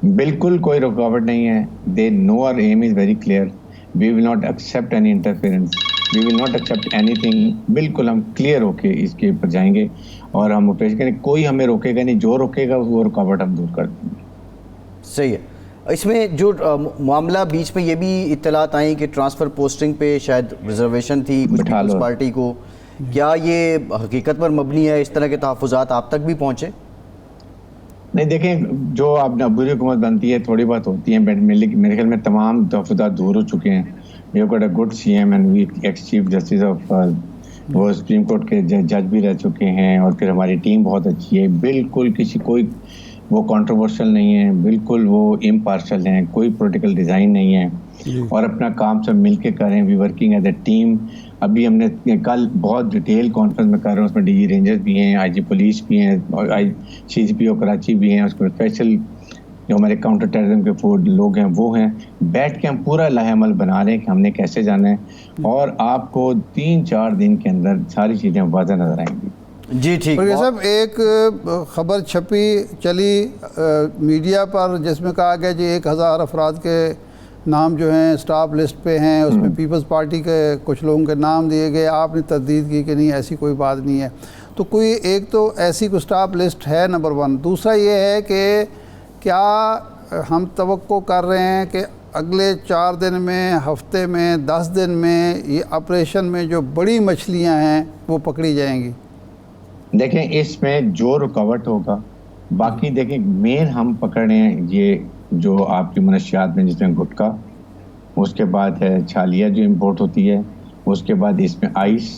बिल्कुल कोई रुकावट नहीं है। They know our aim is very clear. We will not accept any interference, we will not accept anything. बिल्कुल हम क्लियर होके इसके ऊपर जाएंगे और हम ऑपरेशन करेंगे। कोई हमें रोकेगा नहीं, जो रोकेगा वो रुकावट हम दूर कर देंगे। सही है। इसमें जो मामला बीच में ये भी इत्तलात आई कि ट्रांसफ़र पोस्टिंग पे शायद रिजर्वेशन थी कुछ पीपल्स पार्टी को, क्या ये हकीकत पर मबनी है? इस तरह के तहफ़्फ़ुज़ात आप तक भी पहुँचे? नहीं, देखें, जो आपने अबूरी हुकूमत बनती है, थोड़ी बात होती है, मेरे ख्याल में तमाम तहफ़्फ़ुज़ात दूर हो चुके हैं। We have got a good CM and we ex chief justice of, वो सुप्रीम कोर्ट के जज भी रह चुके हैं, और फिर हमारी टीम बहुत अच्छी है। बिल्कुल कोई वो कंट्रोवर्शियल नहीं है, बिल्कुल वो इम्पार्शल हैं, कोई पॉलिटिकल डिज़ाइन नहीं है, और अपना काम सब मिल के करें। We working as a team. अभी हमने कल बहुत डिटेल कॉन्फ्रेंस में कर रहे हैं, उसमें DG रेंजर्स भी हैं, IG पुलिस भी हैं, और CCPO कराची भी हैं, उसमें स्पेशल जो हमारे काउंटर टेररिज्म के फोर्स लोग हैं वो हैं, बैठ के हम पूरा लाहेअमल बना रहे हैं कि हमने कैसे जाना है, और आपको 3-4 दिन के अंदर सारी चीज़ें वाज़ह नजर आएंगी। जी ठीक। पर साहब एक खबर छपी चली मीडिया पर जिसमें कहा गया जी 1000 अफराद के नाम जो हैं स्टाफ लिस्ट पे हैं, उसमें पीपल्स पार्टी के कुछ लोगों के नाम दिए गए। आपने तस्दीद की कि नहीं ऐसी कोई बात नहीं है। तो कोई एक तो ऐसी कोई स्टाफ लिस्ट है नंबर 1। दूसरा ये है कि क्या हम तवक्को कर रहे हैं कि अगले 4 दिन में, हफ्ते में, 10 दिन में ये ऑपरेशन में जो बड़ी मछलियाँ हैं वो पकड़ी जाएंगी? देखें इसमें जो रुकावट होगा, बाकी देखें मेन हम पकड़ रहे हैं ये जो आपकी मनशियात में, जिसमें गुटखा, उसके बाद है छालिया जो इंपोर्ट होती है, उसके बाद इसमें आइस,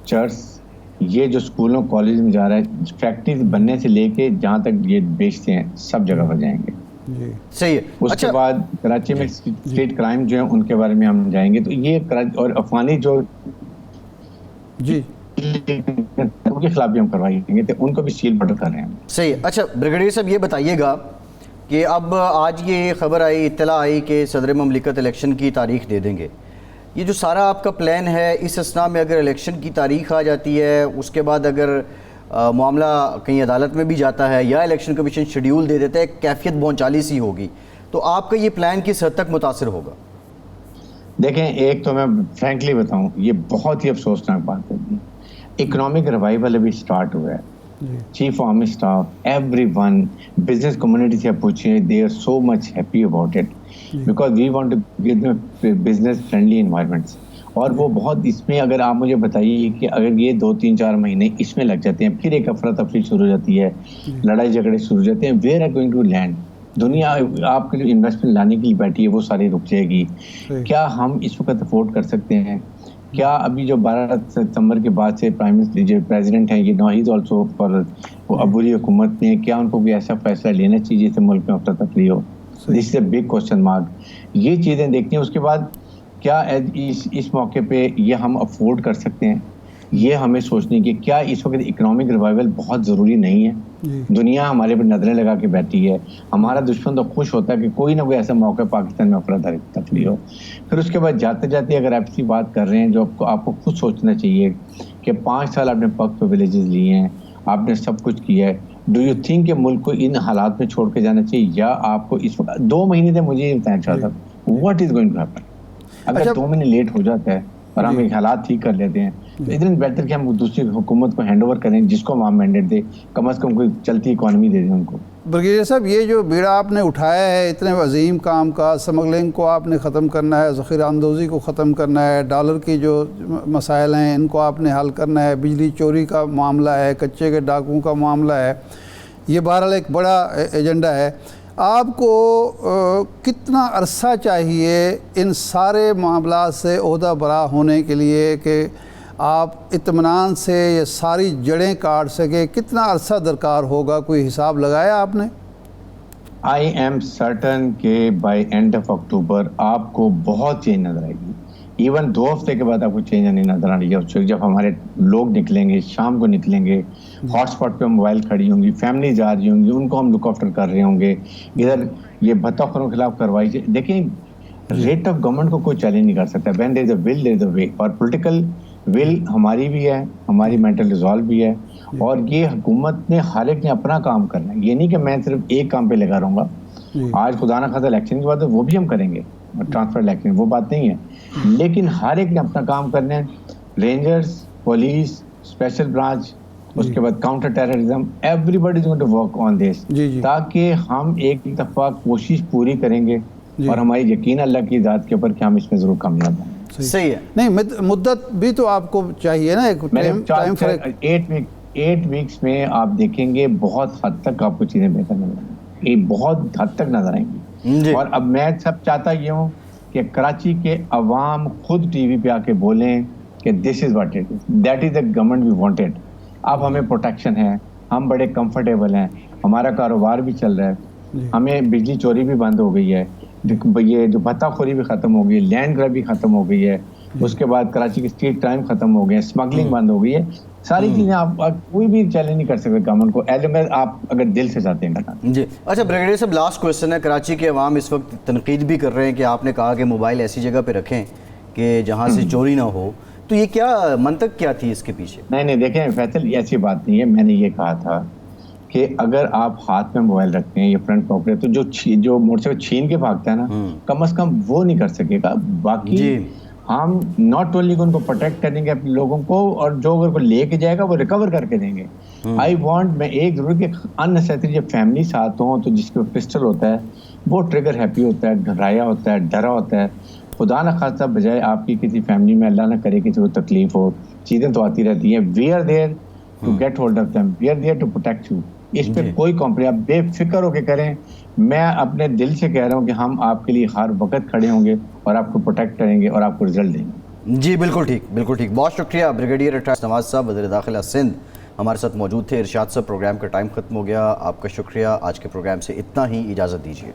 चर्स, ये जो स्कूलों कॉलेज में जा रहा है, फैक्ट्री बनने से लेके जहाँ तक ये बेचते हैं सब जगह पर जाएंगे। जी सही है। उसके बाद कराची में स्ट्रीट क्राइम जो है उनके बारे में हम जाएंगे। तो ये और अफगानी जो जी उनके खिलाफ भी हम करवाएंगे, तो उनको भी सील बटर कर रहे हैं। सही है। अच्छा ब्रिगेडियर साहब ये बताइएगा कि अब आज ये खबर आई, इत्तला आई कि सदर ममलिकत इलेक्शन की तारीख दे देंगे। ये जो सारा आपका प्लान है, इस असना में अगर इलेक्शन की तारीख आ जाती है, उसके बाद अगर मामला कहीं अदालत में भी जाता है या इलेक्शन कमीशन शेड्यूल दे देता है, कैफियत बोंचाली सी होगी, तो आपका ये प्लान किस हद तक मुतासिर होगा? देखें एक तो मैं फ्रैंकली बताऊं, ये बहुत ही अफसोसनाक बात है। इकोनॉमिक रिवाइवल अभी स्टार्ट हुआ है। Chief army staff, everyone, business community से पूछिए, they are so much happy about it because we want to give them business friendly environments. और वो बहुत इसमें, अगर आप मुझे बताइए कि अगर ये 2-3-4 महीने इसमें लग जाते हैं, फिर एक अफरा तफरी शुरू हो जाती है, लड़ाई झगड़े शुरू हो जाते हैं, where are going to land? दुनिया आपके लिए इन्वेस्टमेंट लाने के लिए बैठी है, वो सारी रुक जाएगी। क्या हम इस वक्त अफोर्ड कर सकते हैं? क्या अभी जो 12 सितंबर के बाद से प्राइम मिनिस्टर जो प्रेसिडेंट हैं, ये know he is also for अबूरी हुकूमत ने, क्या उनको भी ऐसा फैसला लेना चाहिए जिससे मुल्क में अफरा तफरी हो? This is a big question mark. ये चीज़ें देखनी है। उसके बाद क्या इस मौके पे ये हम अफोर्ड कर सकते हैं? ये हमें सोचने की क्या इस वक्त इकोनॉमिक रिवाइवल बहुत ज़रूरी नहीं है? दुनिया हमारे पर नजरें लगा के बैठी है। हमारा दुश्मन तो खुश होता है कि कोई ना कोई ऐसा मौका पाकिस्तान में अफरा तफरी हो। फिर उसके बाद जाते जाते अगर आप ऐसी बात कर रहे हैं जो आपको खुद सोचना चाहिए कि 5 साल आपने पग पे विलेजेस लिए हैं, आपने सब कुछ किया है, डू यू थिंक कि मुल्क को इन हालात में छोड़ के जाना चाहिए, या आपको इस वक्त 2 महीने से मुझे ये बताना चाहता हूँ what is going to happen? अगर 2 महीने लेट हो जाता है और हम एक हालात ठीक कर लेते हैं, तो इतने बेहतर कि हम दूसरी हुकूमत को हैंड ओवर करें, जिसको वहाँ मैंडेट दे, कम से कम कोई चलती इकॉनमी दे दें उनको। ब्रिगेडियर साहब, ये जो बीड़ा आपने उठाया है इतने अजीम काम का, स्मगलिंग को आपने ख़त्म करना है, ज़ख़ीरा अंदोज़ी को ख़त्म करना है, डॉलर की जो मसाइल हैं इनको आपने हल करना है, बिजली चोरी का मामला है, कच्चे के डाकुओं का मामला है, ये बहरहाल एक बड़ा एजेंडा है। आपको कितना अरसा चाहिए इन सारे मामला से ओहदा बरा होने के लिए कि आप इत्मीनान से ये सारी जड़ें काट सके? कितना अरसा दरकार होगा, कोई हिसाब लगाया आपने? आई एम सर्टन के बाय एंड ऑफ अक्टूबर आपको बहुत चेंज नजर आएगी। इवन 2 हफ्ते के बाद आपको चेंज नहीं नजर आ रही है। जब हमारे लोग निकलेंगे, शाम को निकलेंगे, हॉटस्पॉट पे मोबाइल खड़ी होंगी, फैमिली जा रही होंगी, उनको हम लुक आफ्टर कर रहे होंगे, इधर ये भत्ताखोरों के खिलाफ कार्रवाई। देखिए रेट ऑफ गवर्नमेंट को कोई चैलेंज नहीं कर सकता। When there is a will there is a way, और पॉलिटिकल विल हमारी भी है, हमारी मेंटल रिजॉल्व भी है, और ये हुकूमत ने हर एक ने अपना काम करना है। ये नहीं कि मैं सिर्फ एक काम पे लगा रहूँगा। आज खुदा ना खासा इलेक्शन की बात है, वो भी हम करेंगे, ट्रांसफर इलेक्शन वो बात नहीं है, लेकिन हर एक ने अपना काम करना है। रेंजर्स, पुलिस, स्पेशल ब्रांच, उसके बाद counter terrorism, everybody is going to work on this, ताकि हम एक दफा कोशिश पूरी करेंगे और हमारी यकीन अल्लाह की ज़ात के ऊपर कि हम इसमें जरूर कामयाब हों। सही है। नहीं, मुद्दत भी तो आपको चाहिए ना, एक टाइम फ्रेम। 8 वीक्स में आप देखेंगे बहुत हद तक आपको चीज़ें बेहतर नजर आएंगी, ये बहुत हद तक नजर आएंगी। और अब मैं सब चाहता ये हूँ कि कराची के अवाम खुद टीवी पे आके बोलें कि this is what it is, that is the government we wanted. अब हमें प्रोटेक्शन है, हम बड़े कंफर्टेबल हैं, हमारा कारोबार भी चल रहा है, हमें बिजली चोरी भी बंद हो गई है, ये जो भत्ताखोरी भी ख़त्म हो गई, लैंड ग्रैब भी ख़त्म हो गई है, उसके बाद कराची की स्ट्रीट क्राइम ख़त्म हो गए, स्मगलिंग बंद हो गई है। सारी चीजें आप कोई भी चैलेंज नहीं कर सकते गवर्नमेंट को, एज लॉन्ग एज आप अगर दिल से चाहते हैं करना। जी अच्छा ब्रिगेडियर साहब, लास्ट क्वेश्चन है। कराची के अवाम इस वक्त तनकीद भी कर रहे हैं कि आपने कहा कि मोबाइल ऐसी जगह पे रखें कि जहाँ से चोरी ना हो, तो ये क्या मंतक क्या थी इसके पीछे? नहीं देखें फैसल, ऐसी बात नहीं है। मैंने ये कहा था कि अगर आप हाथ में मोबाइल रखते हैं, ये फ्रंट पॉकेट, तो जो मोटरसाइकिल छीन के भागता है ना, कम से कम वो नहीं कर सकेगा। बाकी हम नॉट ओनली उनको प्रोटेक्ट करेंगे अपने लोगों को, और जो अगर को लेके जाएगा वो रिकवर करके देंगे। आई वांट, मैं एक जरूर कि अननेसेसरी जब फैमिली साथ हो तो जिसके पिस्टल होता है वो ट्रिगर हैप्पी होता है, घबराया होता है, डरा होता है। खुदा न खासा बजाय आपकी किसी फैमिली में अल्लाह ना करे किसी को तकलीफ हो, चीज़ें तो आती रहती हैं। We are there to get hold of them, we are there to protect you. इस पे कोई कॉम्प्रोमाइज, आप बेफिक्र होकर करें। मैं अपने दिल से कह रहा हूँ कि हम आपके लिए हर वक्त खड़े होंगे और आपको प्रोटेक्ट करेंगे और आपको रिजल्ट देंगे। जी बिल्कुल ठीक, बिल्कुल ठीक। बहुत शुक्रिया ब्रिगेडियर रिटायर्ड नवाज साहब, वज़ीर दाखिला सिंध हमारे साथ मौजूद थे। इरशाद साहब, प्रोग्राम का टाइम ख़त्म हो गया, आपका शुक्रिया। आज के प्रोग्राम से इतना ही, इजाज़त दीजिए।